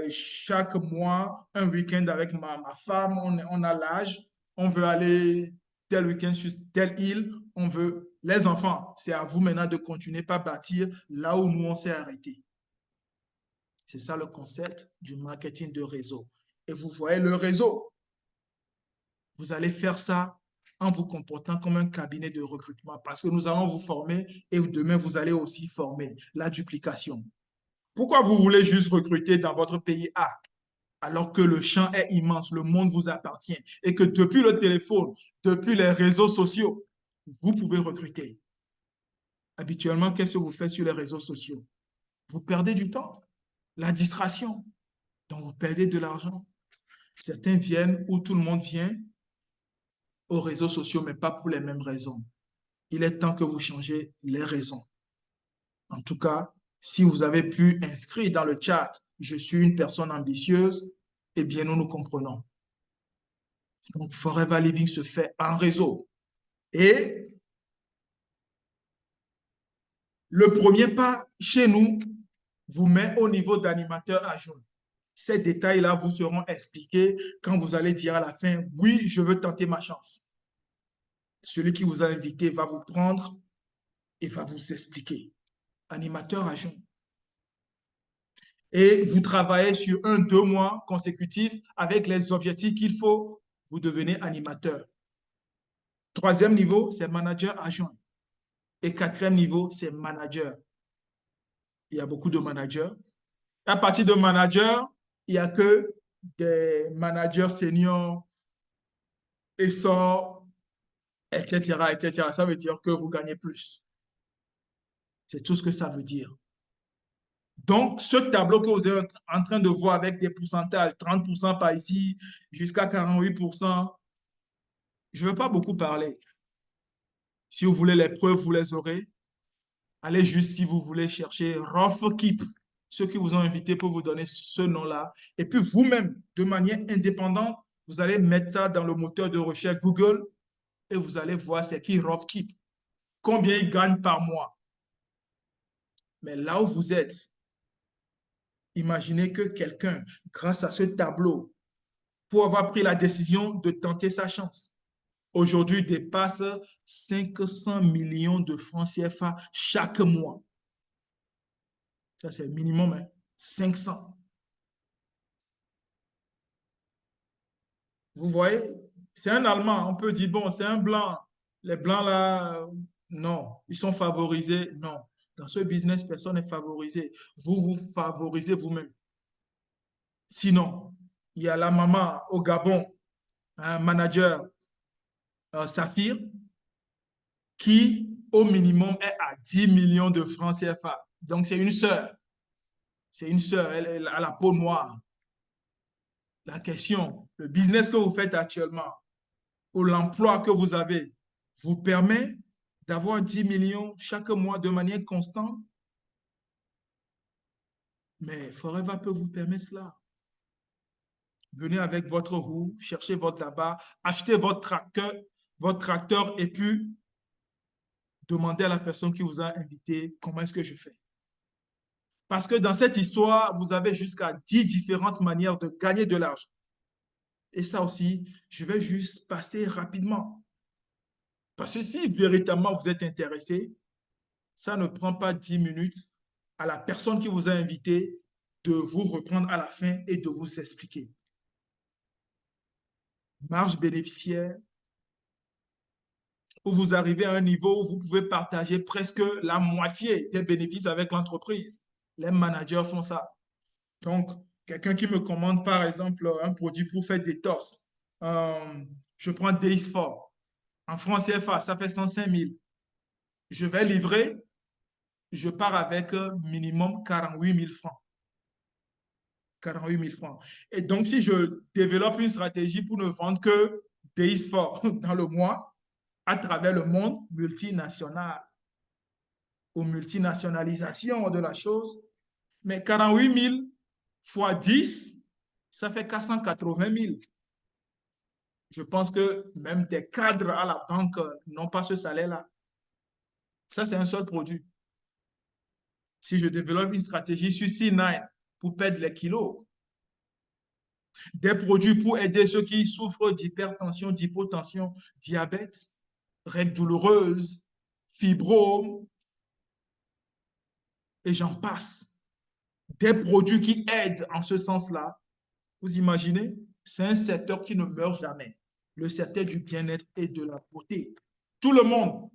chaque mois, un week-end avec ma femme, on a l'âge, on veut aller tel week-end sur telle île, on veut les enfants. C'est à vous maintenant de continuer par bâtir là où nous on s'est arrêté. C'est ça le concept du marketing de réseau. Et vous voyez le réseau. Vous allez faire ça en vous comportant comme un cabinet de recrutement parce que nous allons vous former et demain, vous allez aussi former la duplication. Pourquoi vous voulez juste recruter dans votre pays A alors que le champ est immense, le monde vous appartient et que depuis le téléphone, depuis les réseaux sociaux, vous pouvez recruter. Habituellement, qu'est-ce que vous faites sur les réseaux sociaux? Vous perdez du temps, la distraction, donc vous perdez de l'argent. Certains viennent où tout le monde vient aux réseaux sociaux, mais pas pour les mêmes raisons. Il est temps que vous changez les raisons. En tout cas, si vous avez pu inscrire dans le chat, je suis une personne ambitieuse, eh bien, nous nous comprenons. Donc, Forever Living se fait en réseau. Et le premier pas chez nous vous met au niveau d'animateur adjoint. Ces détails-là vous seront expliqués quand vous allez dire à la fin, oui, je veux tenter ma chance. Celui qui vous a invité va vous prendre et va vous expliquer. Animateur adjoint. Et vous travaillez sur 1, 2 mois consécutifs avec les objectifs qu'il faut, vous devenez animateur. Troisième niveau, c'est manager adjoint. Et quatrième niveau, c'est manager. Il y a beaucoup de managers. À partir de manager, il n'y a que des managers seniors, essor, etc., etc. Ça veut dire que vous gagnez plus. C'est tout ce que ça veut dire. Donc, ce tableau que vous êtes en train de voir avec des pourcentages, 30% par ici, jusqu'à 48%, je ne veux pas beaucoup parler. Si vous voulez les preuves, vous les aurez. Allez juste si vous voulez chercher Rough Keep. Ceux qui vous ont invité pour vous donner ce nom-là. Et puis vous-même, de manière indépendante, vous allez mettre ça dans le moteur de recherche Google et vous allez voir c'est qui Rough Keep. Combien ils gagnent par mois. Mais là où vous êtes, imaginez que quelqu'un, grâce à ce tableau, pour avoir pris la décision de tenter sa chance, aujourd'hui dépasse 500 millions de francs CFA chaque mois. Ça, c'est le minimum, hein? 500. Vous voyez, c'est un Allemand. On peut dire, bon, c'est un Blanc. Les Blancs, là, non. Ils sont favorisés. Non. Dans ce business, personne n'est favorisé. Vous vous favorisez vous-même. Sinon, il y a la maman au Gabon, un manager Saphir, qui, au minimum, est à 10 millions de francs CFA. Donc, c'est une sœur. C'est une sœur. Elle a la peau noire. La question, le business que vous faites actuellement, ou l'emploi que vous avez, vous permet d'avoir 10 millions chaque mois de manière constante, mais Forever peut vous permettre cela. Venez avec votre roue, cherchez votre tabac, achetez votre tracteur et puis demandez à la personne qui vous a invité comment est-ce que je fais. Parce que dans cette histoire, vous avez jusqu'à 10 différentes manières de gagner de l'argent. Et ça aussi, je vais juste passer rapidement. Parce que si véritablement vous êtes intéressé, ça ne prend pas 10 minutes à la personne qui vous a invité de vous reprendre à la fin et de vous expliquer. Marge bénéficiaire, où vous arrivez à un niveau où vous pouvez partager presque la moitié des bénéfices avec l'entreprise. Les managers font ça. Donc, quelqu'un qui me commande, par exemple, un produit pour faire des toasts, je prends Daysport. En francs CFA, ça fait 105 000. Je vais livrer, je pars avec minimum 48 000 francs. 48 000 francs. Et donc, si je développe une stratégie pour ne vendre que Daysport dans le mois, à travers le monde multinational, aux multinationalisations de la chose. Mais 48 000 fois 10, ça fait 480 000. Je pense que même des cadres à la banque n'ont pas ce salaire-là. Ça, c'est un seul produit. Si je développe une stratégie sur C9 pour perdre les kilos, des produits pour aider ceux qui souffrent d'hypertension, d'hypotension, diabète, règles douloureuses, fibromes, et j'en passe. Des produits qui aident en ce sens-là. Vous imaginez? C'est un secteur qui ne meurt jamais. Le secteur du bien-être et de la beauté. Tout le monde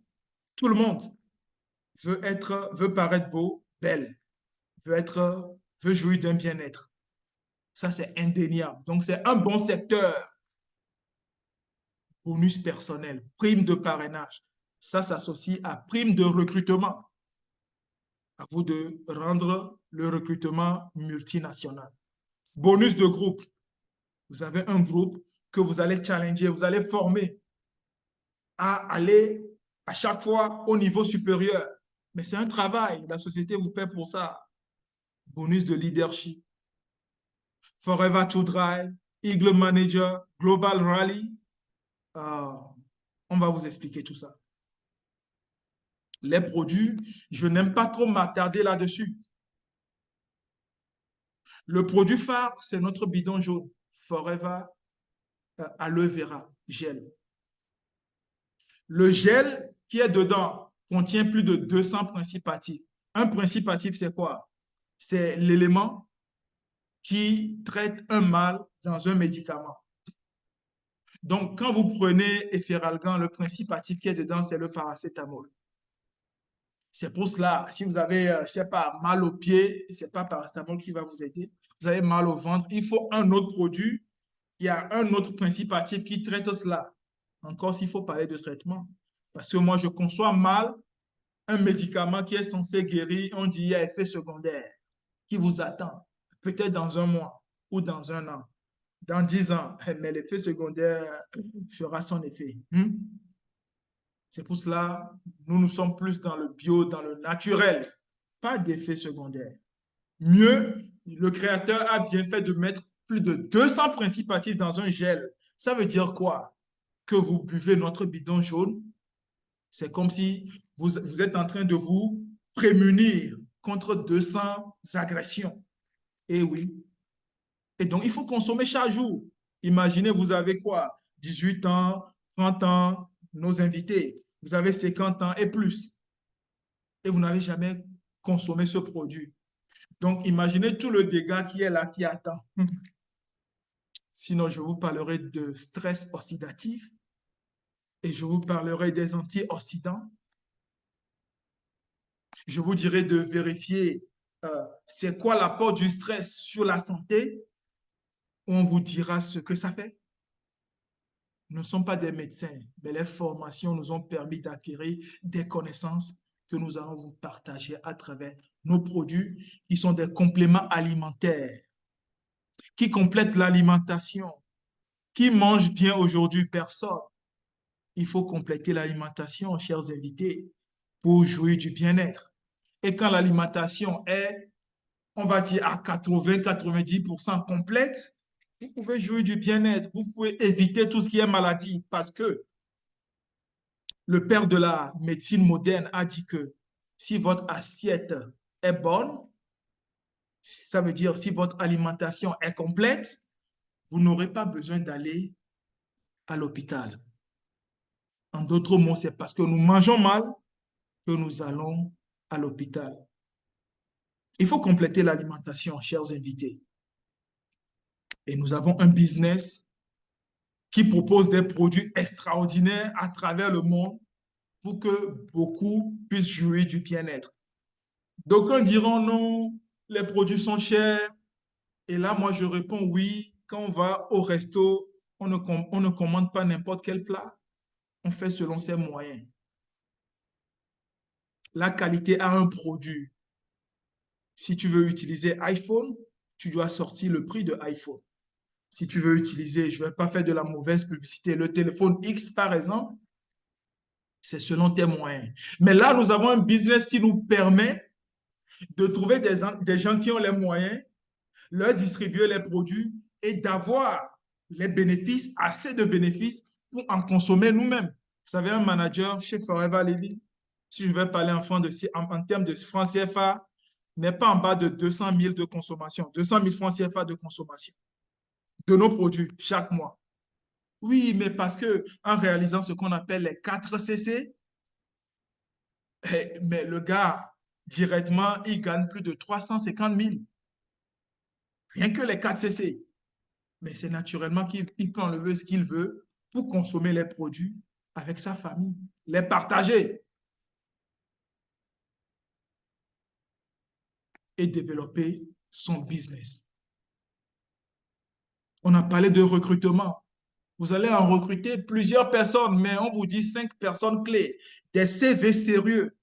veut paraître beau, belle, veut jouir d'un bien-être. Ça, c'est indéniable. Donc, c'est un bon secteur. Bonus personnel, prime de parrainage. Ça s'associe à prime de recrutement. À vous de rendre le recrutement multinational. Bonus de groupe. Vous avez un groupe que vous allez challenger, vous allez former à aller à chaque fois au niveau supérieur. Mais c'est un travail. La société vous paie pour ça. Bonus de leadership. Forever to Drive, Eagle Manager, Global Rally. On va vous expliquer tout ça. Les produits, je n'aime pas trop m'attarder là-dessus. Le produit phare, c'est notre bidon jaune, Forever Aloe Vera Gel. Le gel qui est dedans contient plus de 200 principes actifs. Un principe actif, c'est quoi? C'est l'élément qui traite un mal dans un médicament. Donc, quand vous prenez Efferalgan, le principe actif qui est dedans, c'est le paracétamol. C'est pour cela, si vous avez, je ne sais pas, mal au pied, ce n'est pas paracétamol qui va vous aider. Vous avez mal au ventre, il faut un autre produit. Il y a un autre principe actif qui traite cela. Encore s'il faut parler de traitement. Parce que moi, je conçois mal un médicament qui est censé guérir, on dit il y a effet secondaire qui vous attend, peut-être dans un mois ou dans un an, dans 10 ans, mais l'effet secondaire fera son effet. C'est pour cela, nous sommes plus dans le bio, dans le naturel, pas d'effet secondaire. Mieux, le créateur a bien fait de mettre plus de 200 principes actifs dans un gel. Ça veut dire quoi? Que vous buvez notre bidon jaune, c'est comme si vous êtes en train de vous prémunir contre 200 agressions. Et oui. Et donc, il faut consommer chaque jour. Imaginez, vous avez quoi? 18 ans, 30 ans, nos invités. Vous avez 50 ans et plus. Et vous n'avez jamais consommé ce produit. Donc, imaginez tout le dégât qui est là, qui attend. Sinon, je vous parlerai de stress oxydatif et je vous parlerai des antioxydants. Je vous dirai de vérifier c'est quoi l'apport du stress sur la santé. On vous dira ce que ça fait. Nous ne sommes pas des médecins, mais les formations nous ont permis d'acquérir des connaissances que nous allons vous partager à travers nos produits qui sont des compléments alimentaires, qui complètent l'alimentation. Qui mange bien aujourd'hui? Personne. Il faut compléter l'alimentation, chers invités, pour jouir du bien-être. Et quand l'alimentation est, on va dire, à 80-90% complète, vous pouvez jouir du bien-être. Vous pouvez éviter tout ce qui est maladie parce que le père de la médecine moderne a dit que si votre assiette est bonne, ça veut dire si votre alimentation est complète, vous n'aurez pas besoin d'aller à l'hôpital. En d'autres mots, c'est parce que nous mangeons mal que nous allons à l'hôpital. Il faut compléter l'alimentation, chers invités. Et nous avons un business qui propose des produits extraordinaires à travers le monde pour que beaucoup puissent jouir du bien-être. D'aucuns diront non, les produits sont chers. Et là, moi, je réponds oui. Quand on va au resto, on ne commande pas n'importe quel plat. On fait selon ses moyens. La qualité a un produit. Si tu veux utiliser iPhone, tu dois sortir le prix de iPhone. Si tu veux utiliser, je ne vais pas faire de la mauvaise publicité, le téléphone X, par exemple, C'est selon tes moyens. Mais là, nous avons un business qui nous permet de trouver des gens qui ont les moyens, leur distribuer les produits et d'avoir les bénéfices, assez de bénéfices pour en consommer nous-mêmes. Vous savez, un manager chez Forever Living, si je vais parler en termes de francs CFA, n'est pas en bas de 200 000 de consommation, 200 000 francs CFA de consommation de nos produits chaque mois. Oui, mais parce que en réalisant ce qu'on appelle les 4 CC, mais le gars, directement, il gagne plus de 350 000. Rien que les 4 CC. Mais c'est naturellement qu'il peut enlever ce qu'il veut pour consommer les produits avec sa famille, les partager et développer son business. On a parlé de recrutement. Vous allez en recruter plusieurs personnes, mais on vous dit 5 personnes clés, des CV sérieux,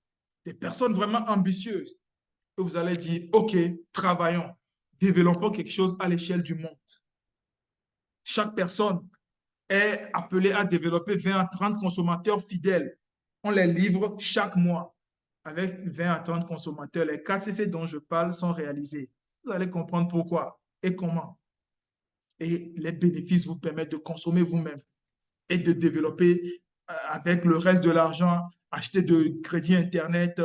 des personnes vraiment ambitieuses. Et vous allez dire, OK, travaillons, développons quelque chose à l'échelle du monde. Chaque personne est appelée à développer 20 à 30 consommateurs fidèles. On les livre chaque mois. Avec 20 à 30 consommateurs, les 4 CC dont je parle sont réalisés. Vous allez comprendre pourquoi et comment. Et les bénéfices vous permettent de consommer vous-même et de développer avec le reste de l'argent, acheter de crédit Internet,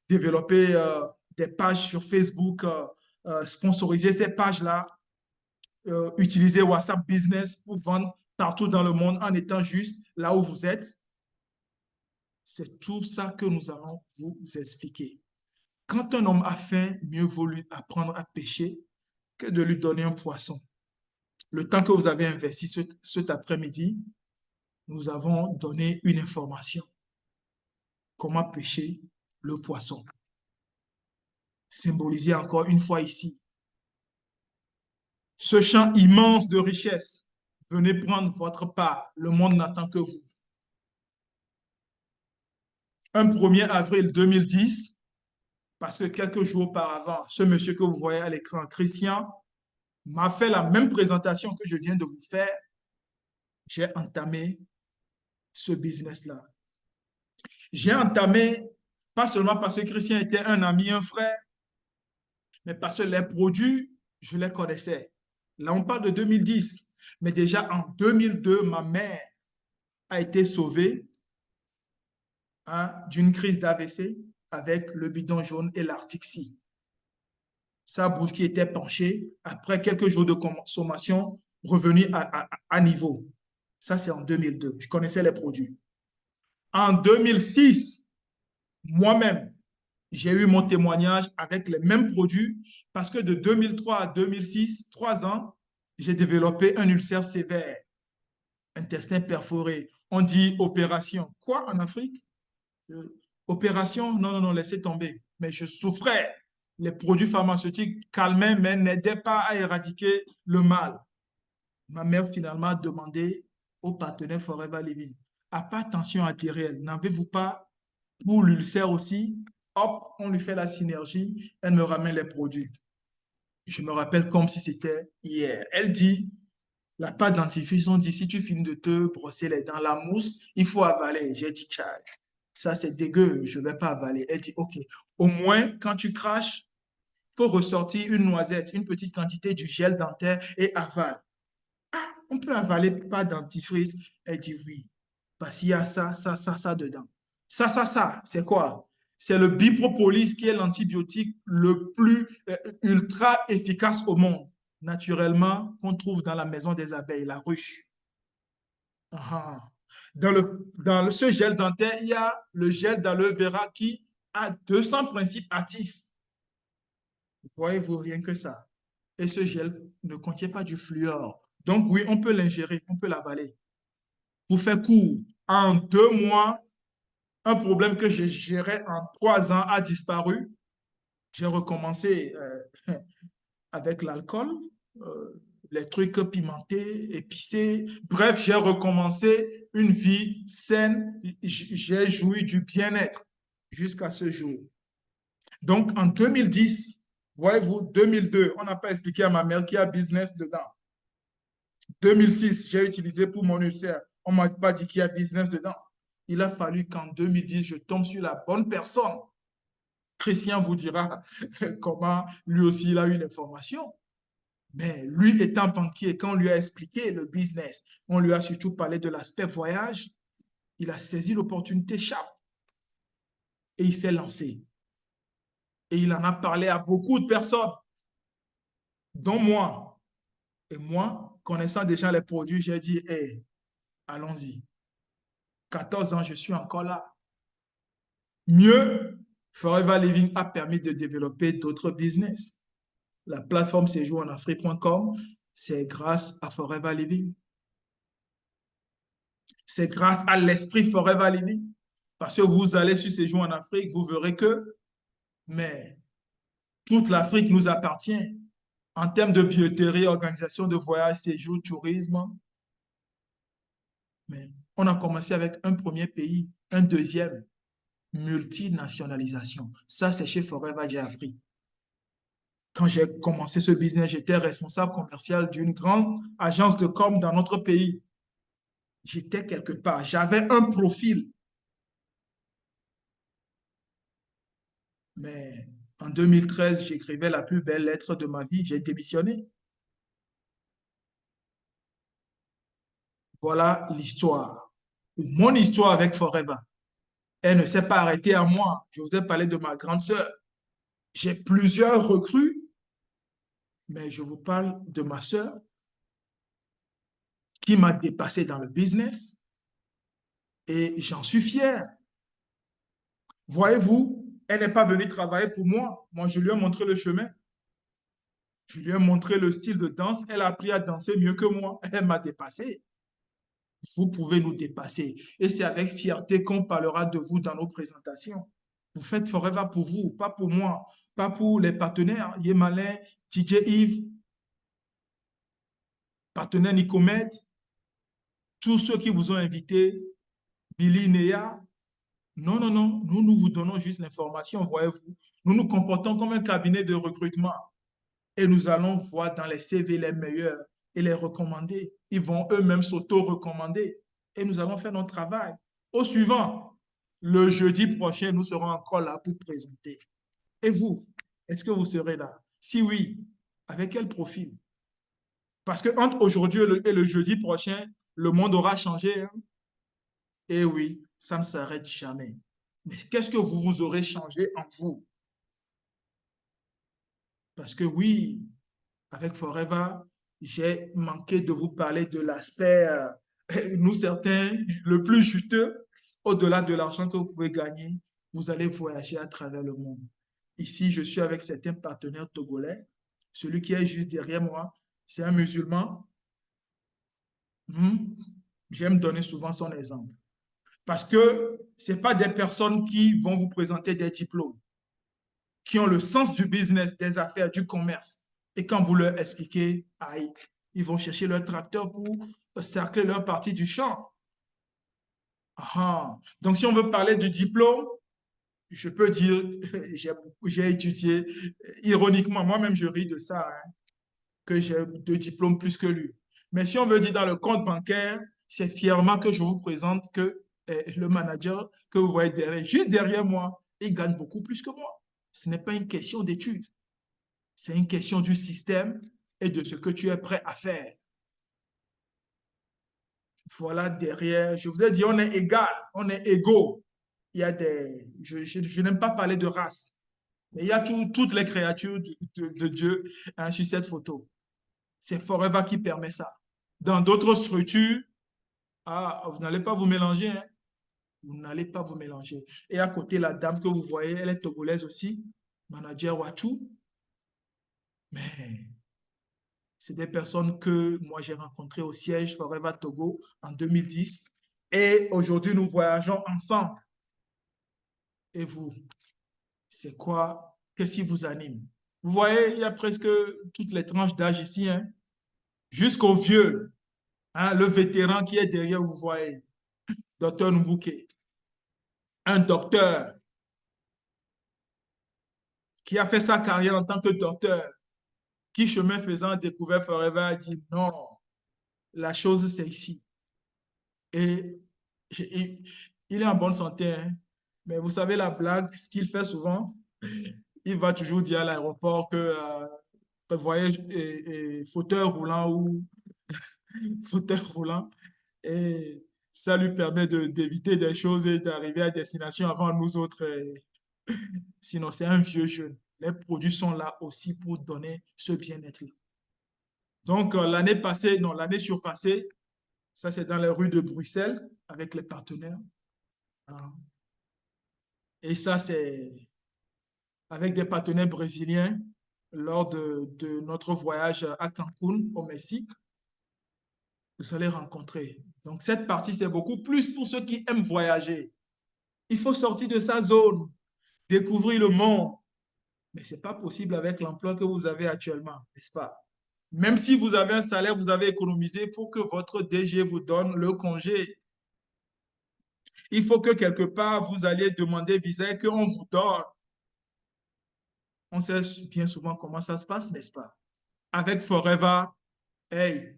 développer des pages sur Facebook, sponsoriser ces pages-là, utiliser WhatsApp Business pour vendre partout dans le monde en étant juste là où vous êtes. C'est tout ça que nous allons vous expliquer. Quand un homme a faim, mieux vaut lui apprendre à pêcher que de lui donner un poisson. Le temps que vous avez investi cet après-midi, nous avons donné une information. Comment pêcher le poisson. Symbolisé encore une fois ici. Ce champ immense de richesse, venez prendre votre part. Le monde n'attend que vous. Un 1er avril 2010, parce que quelques jours auparavant, ce monsieur que vous voyez à l'écran, Christian, m'a fait la même présentation que je viens de vous faire. J'ai entamé ce business-là. J'ai entamé, pas seulement parce que Christian était un ami, un frère, mais parce que les produits, je les connaissais. Là, on parle de 2010, mais déjà en 2002, ma mère a été sauvée d'une crise d'AVC avec le bidon jaune et l'Artixie. Sa bouche qui était penchée, après quelques jours de consommation, revenue à niveau. Ça, c'est en 2002. Je connaissais les produits. En 2006, moi-même, j'ai eu mon témoignage avec les mêmes produits parce que de 2003 à 2006, 3 ans, j'ai développé un ulcère sévère, intestin perforé. On dit opération. Quoi en Afrique? Opération? Non, non, non, laissez tomber. Mais je souffrais. Les produits pharmaceutiques calmaient, mais n'aidaient pas à éradiquer le mal. Ma mère finalement a demandé au partenaire Forever Living, à pas tension artérielle, n'avez-vous pas pour l'ulcère aussi? Hop, on lui fait la synergie, elle me ramène les produits. Je me rappelle comme si c'était hier. Elle dit, la pâte dentifrice, on dit, si tu finis de te brosser les dents, la mousse, il faut avaler. J'ai dit, tchao, ça c'est dégueu, je ne vais pas avaler. Elle dit, ok, au moins quand tu craches, il faut ressortir une noisette, une petite quantité du gel dentaire et avale. On peut avaler pas dentifrice. Elle dit oui, parce qu'il y a ça dedans. Ça, c'est quoi? C'est le bipropolis qui est l'antibiotique le plus ultra efficace au monde. Naturellement, qu'on trouve dans la maison des abeilles, la ruche. Ah. Ce gel dentaire, il y a le gel d'aloe vera qui a 200 principes actifs. Voyez-vous rien que ça. Et ce gel ne contient pas du fluor. Donc oui, on peut l'ingérer, on peut l'avaler. Pour faire court, en 2 mois, un problème que j'ai géré en 3 ans a disparu. J'ai recommencé avec l'alcool, les trucs pimentés, épicés. Bref, j'ai recommencé une vie saine. J'ai joui du bien-être jusqu'à ce jour. Donc, en 2010, voyez-vous, 2002, on n'a pas expliqué à ma mère qu'il y a business dedans. 2006, j'ai utilisé pour mon ulcère. On ne m'a pas dit qu'il y a business dedans. Il a fallu qu'en 2010, je tombe sur la bonne personne. Christian vous dira comment lui aussi il a eu l'information. Mais lui étant banquier, quand on lui a expliqué le business, on lui a surtout parlé de l'aspect voyage, il a saisi l'opportunité chape et il s'est lancé. Et il en a parlé à beaucoup de personnes, dont moi. Et moi, connaissant déjà les produits, j'ai dit, hey, allons-y. 14 ans, je suis encore là. Mieux, Forever Living a permis de développer d'autres business. La plateforme séjourenafrique.com, c'est grâce à Forever Living. C'est grâce à l'esprit Forever Living. Parce que vous allez sur Séjour en Afrique, vous verrez que, mais toute l'Afrique nous appartient. En termes de billetterie, organisation de voyage, séjour, tourisme, mais on a commencé avec un premier pays, un deuxième, multinationalisation. Ça, c'est chez Forever, j'ai appris. Quand j'ai commencé ce business, j'étais responsable commercial d'une grande agence de com dans notre pays. J'étais quelque part, j'avais un profil. Mais en 2013, j'écrivais la plus belle lettre de ma vie, j'ai démissionné. Voilà l'histoire. Mon histoire avec Forever. Elle ne s'est pas arrêtée à moi. Je vous ai parlé de ma grande sœur. J'ai plusieurs recrues, mais je vous parle de ma sœur qui m'a dépassé dans le business et j'en suis fier. Voyez-vous, elle n'est pas venue travailler pour moi. Moi, je lui ai montré le chemin. Je lui ai montré le style de danse. Elle a appris à danser mieux que moi. Elle m'a dépassé. Vous pouvez nous dépasser. Et c'est avec fierté qu'on parlera de vous dans nos présentations. Vous faites Forever pour vous, pas pour moi, pas pour les partenaires. Yemalin, DJ Yves, partenaire Nicomed, tous ceux qui vous ont invité, Billy, Néa. Non, non, non, nous vous donnons juste l'information, voyez-vous. Nous nous comportons comme un cabinet de recrutement et nous allons voir dans les CV les meilleurs et les recommander. Ils vont eux-mêmes s'auto-recommander et nous allons faire notre travail. Au suivant, le jeudi prochain, nous serons encore là pour présenter. Et vous, est-ce que vous serez là? Si oui, avec quel profil? Parce que entre aujourd'hui et le jeudi prochain, le monde aura changé, hein? Et oui, ça ne s'arrête jamais. Mais qu'est-ce que vous aurez changé en vous? Parce que oui, avec Forever, j'ai manqué de vous parler de l'aspect, nous certains, le plus juteux, au-delà de l'argent que vous pouvez gagner, vous allez voyager à travers le monde. Ici, je suis avec certains partenaires togolais. Celui qui est juste derrière moi, c'est un musulman. Hmm. J'aime donner souvent son exemple. Parce que ce pas des personnes qui vont vous présenter des diplômes, qui ont le sens du business, des affaires, du commerce. Et quand vous leur expliquez, aïe, ils vont chercher leur tracteur pour cercler leur partie du champ. Ah. Donc, si on veut parler de diplôme, je peux dire, j'ai étudié, ironiquement, moi-même je ris de ça, hein, que j'ai 2 diplômes plus que lui. Mais si on veut dire dans le compte bancaire, c'est fièrement que je vous présente que le manager que vous voyez derrière, juste derrière moi, il gagne beaucoup plus que moi. Ce n'est pas une question d'études, c'est une question du système et de ce que tu es prêt à faire. Voilà derrière, je vous ai dit, on est égal, on est égaux. Il y a des, je n'aime pas parler de race, mais il y a toutes les créatures de Dieu, hein, sur cette photo. C'est Forever qui permet ça. Dans d'autres structures, ah, vous n'allez pas vous mélanger, hein. Vous n'allez pas vous mélanger. Et à côté, la dame que vous voyez, elle est togolaise aussi, manager Wachou. Mais c'est des personnes que moi j'ai rencontrées au siège Forever Togo en 2010. Et aujourd'hui, nous voyageons ensemble. Et vous, c'est quoi? Qu'est-ce qui vous anime? Vous voyez, il y a presque toutes les tranches d'âge ici, hein? Jusqu'au vieux, hein, le vétéran qui est derrière, vous voyez, docteur Nubuke, un docteur qui a fait sa carrière en tant que docteur, qui, chemin faisant, a découvert Forever, a dit non, la chose c'est ici. Et Il est en bonne santé, hein. Mais vous savez la blague, ce qu'il fait souvent, il va toujours dire à l'aéroport que prévoyez fauteuil roulant ou fauteuil roulant. Et ça lui permet d'éviter des choses et d'arriver à destination avant nous autres. Sinon, c'est un vieux jeune. Les produits sont là aussi pour donner ce bien-être-là. Donc, l'année passée, non, l'année surpassée, ça c'est dans les rues de Bruxelles avec les partenaires. Ah. Et ça, c'est avec des partenaires brésiliens lors de notre voyage à Cancun, au Mexique. Vous allez rencontrer. Donc, cette partie, c'est beaucoup plus pour ceux qui aiment voyager. Il faut sortir de sa zone, découvrir le monde. Mais ce n'est pas possible avec l'emploi que vous avez actuellement, n'est-ce pas? Même si vous avez un salaire, vous avez économisé, il faut que votre DG vous donne le congé. Il faut que quelque part, vous alliez demander visa et qu'on vous donne. On sait bien souvent comment ça se passe, n'est-ce pas? Avec Forever, hey,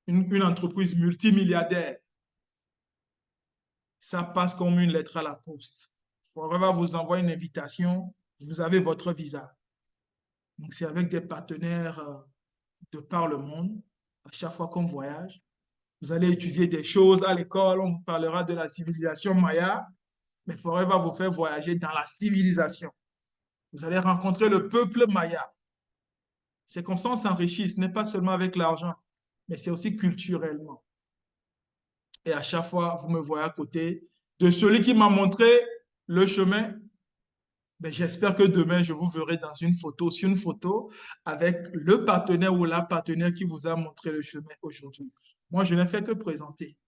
une entreprise multimilliardaire, ça passe comme une lettre à la poste. Forever vous envoie une invitation, vous avez votre visa. Donc, c'est avec des partenaires de par le monde. À chaque fois qu'on voyage, vous allez étudier des choses à l'école, on vous parlera de la civilisation maya, mais Forever va vous faire voyager dans la civilisation. Vous allez rencontrer le peuple maya. C'est comme ça qu'on s'enrichit. Ce n'est pas seulement avec l'argent, mais c'est aussi culturellement. Et à chaque fois, vous me voyez à côté de celui qui m'a montré le chemin. Ben, j'espère que demain, je vous verrai dans une photo, sur une photo, avec le partenaire ou la partenaire qui vous a montré le chemin aujourd'hui. Moi, je n'ai fait que présenter.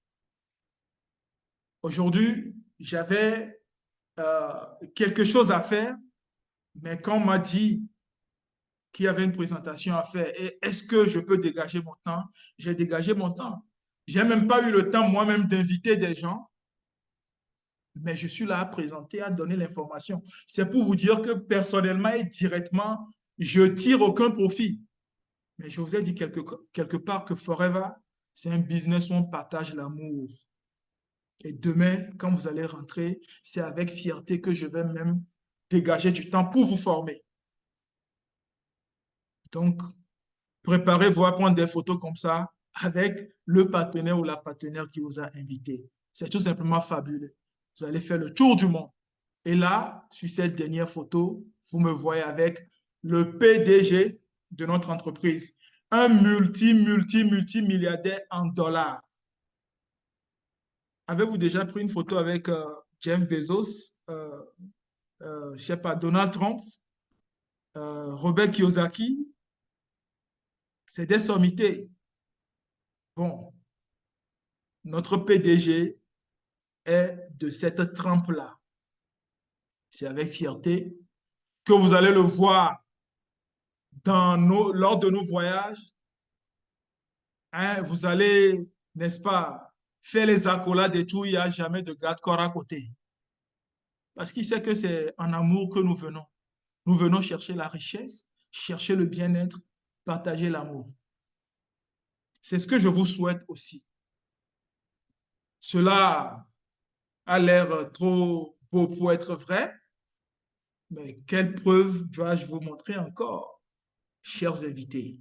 Aujourd'hui, j'avais euh, quelque chose à faire, mais quand on m'a dit qu'il y avait une présentation à faire et est-ce que je peux dégager mon temps, j'ai dégagé mon temps. Je n'ai même pas eu le temps moi-même d'inviter des gens, mais je suis là à présenter, à donner l'information. C'est pour vous dire que personnellement et directement, je tire aucun profit. Mais je vous ai dit quelque part que Forever, c'est un business où on partage l'amour. Et demain, quand vous allez rentrer, c'est avec fierté que je vais même dégager du temps pour vous former. Donc, préparez-vous à prendre des photos comme ça avec le partenaire ou la partenaire qui vous a invité. C'est tout simplement fabuleux. Vous allez faire le tour du monde. Et là, sur cette dernière photo, vous me voyez avec le PDG de notre entreprise, un multimilliardaire en dollars. Avez-vous déjà pris une photo avec Jeff Bezos, je sais pas, Donald Trump, Robert Kiyosaki? C'est des sommités. Bon, notre PDG est de cette trempe-là. C'est avec fierté que vous allez le voir lors de nos voyages. Hein, vous allez, n'est-ce pas, faire les accolades et tout, il n'y a jamais de garde-corps à côté. Parce qu'il sait que c'est en amour que nous venons. Nous venons chercher la richesse, chercher le bien-être, partager l'amour. C'est ce que je vous souhaite aussi. Cela a l'air trop beau pour être vrai, mais quelle preuve dois-je vous montrer encore, chers invités,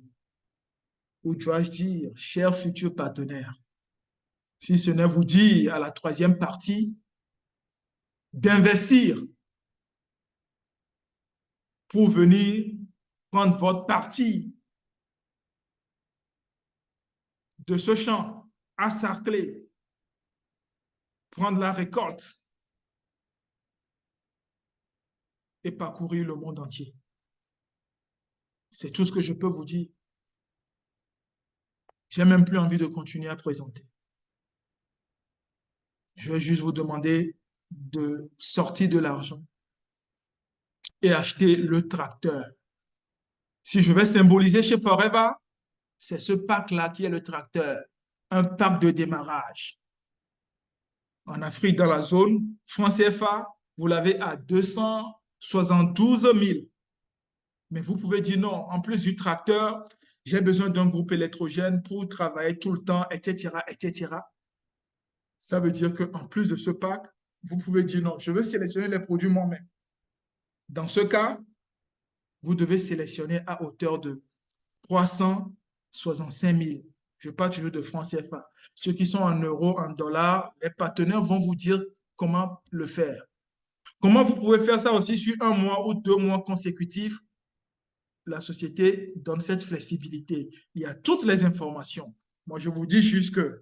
ou dois-je dire, chers futurs partenaires, si ce n'est vous dire à la troisième partie d'investir pour venir prendre votre partie de ce champ à Sarclay, prendre la récolte et parcourir le monde entier. C'est tout ce que je peux vous dire. J'ai même plus envie de continuer à présenter. Je vais juste vous demander de sortir de l'argent et acheter le tracteur. Si je vais symboliser chez Forever, c'est ce pack-là qui est le tracteur. Un pack de démarrage. En Afrique, dans la zone, franc CFA, vous l'avez à 272 000. Mais vous pouvez dire non, en plus du tracteur, j'ai besoin d'un groupe électrogène pour travailler tout le temps, etc., etc. Ça veut dire qu'en plus de ce pack, vous pouvez dire non, je veux sélectionner les produits moi-même. Dans ce cas, vous devez sélectionner à hauteur de 365 000. Je parle toujours de francs CFA. Ceux qui sont en euros, en dollars, les partenaires vont vous dire comment le faire. Comment vous pouvez faire ça aussi sur un mois ou 2 mois consécutifs? La société donne cette flexibilité. Il y a toutes les informations. Moi, je vous dis juste que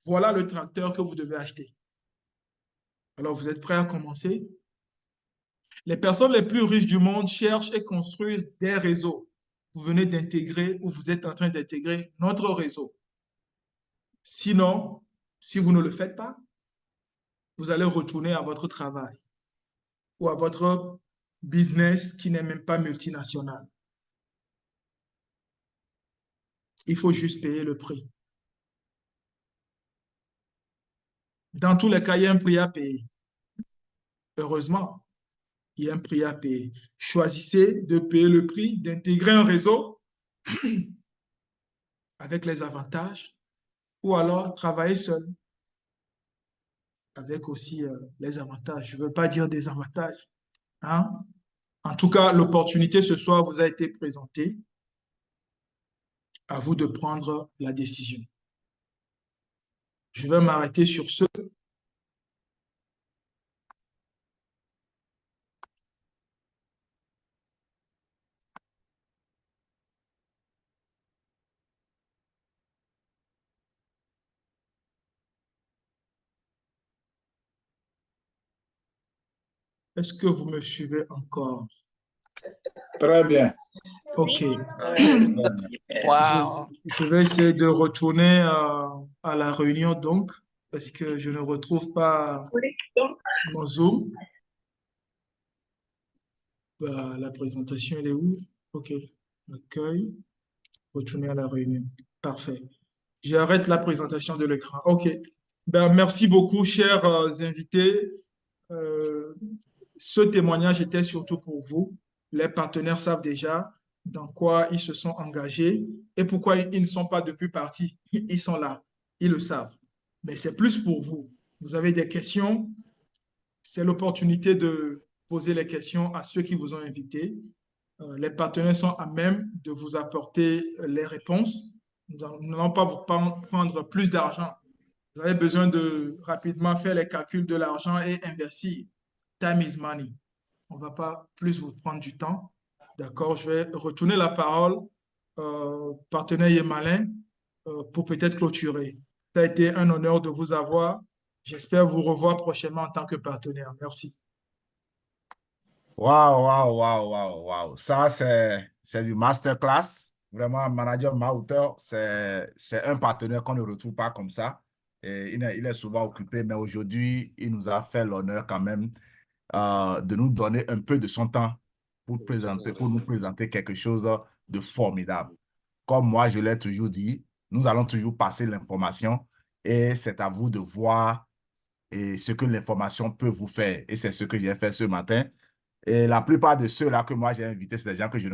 voilà le tracteur que vous devez acheter. Alors, vous êtes prêts à commencer? Les personnes les plus riches du monde cherchent et construisent des réseaux. Vous venez d'intégrer ou vous êtes en train d'intégrer notre réseau. Sinon, si vous ne le faites pas, vous allez retourner à votre travail ou à votre business qui n'est même pas multinational. Il faut juste payer le prix. Dans tous les cas, il y a un prix à payer. Heureusement, il y a un prix à payer. Choisissez de payer le prix, d'intégrer un réseau avec les avantages ou alors travailler seul avec aussi les avantages. Je ne veux pas dire des avantages, hein? En tout cas, l'opportunité ce soir vous a été présentée. À vous de prendre la décision. Je vais m'arrêter sur ce. Est-ce que vous me suivez encore? Très bien. OK. Wow. Je vais essayer de retourner à la réunion donc, parce que je ne retrouve pas mon Zoom. Bah, la présentation, elle est où? OK. Accueil. Retourner à la réunion. Parfait. J'arrête la présentation de l'écran. OK. Ben, merci beaucoup, chers invités. Euh, Ce témoignage était surtout pour vous. Les partenaires savent déjà dans quoi ils se sont engagés et pourquoi ils ne sont pas depuis partis. Ils sont là, ils le savent. Mais c'est plus pour vous. Vous avez des questions, c'est l'opportunité de poser les questions à ceux qui vous ont invité. Les partenaires sont à même de vous apporter les réponses. Nous n'allons pas vous prendre plus d'argent. Vous avez besoin de rapidement faire les calculs de l'argent et investir. Time is money. On ne va pas plus vous prendre du temps. D'accord, je vais retourner la parole, partenaire Yemalin, pour peut-être clôturer. Ça a été un honneur de vous avoir. J'espère vous revoir prochainement en tant que partenaire. Merci. Waouh, waouh, waouh, waouh, waouh. Ça, c'est du masterclass. Vraiment, Manager Mahouter, c'est un partenaire qu'on ne retrouve pas comme ça. Et il est souvent occupé, mais aujourd'hui, il nous a fait l'honneur quand même de nous donner un peu de son temps pour nous présenter quelque chose de formidable. Comme moi, je l'ai toujours dit, nous allons toujours passer l'information et c'est à vous de voir ce que l'information peut vous faire. Et c'est ce que j'ai fait ce matin. Et la plupart de ceux-là que moi j'ai invités, c'est des gens que je ne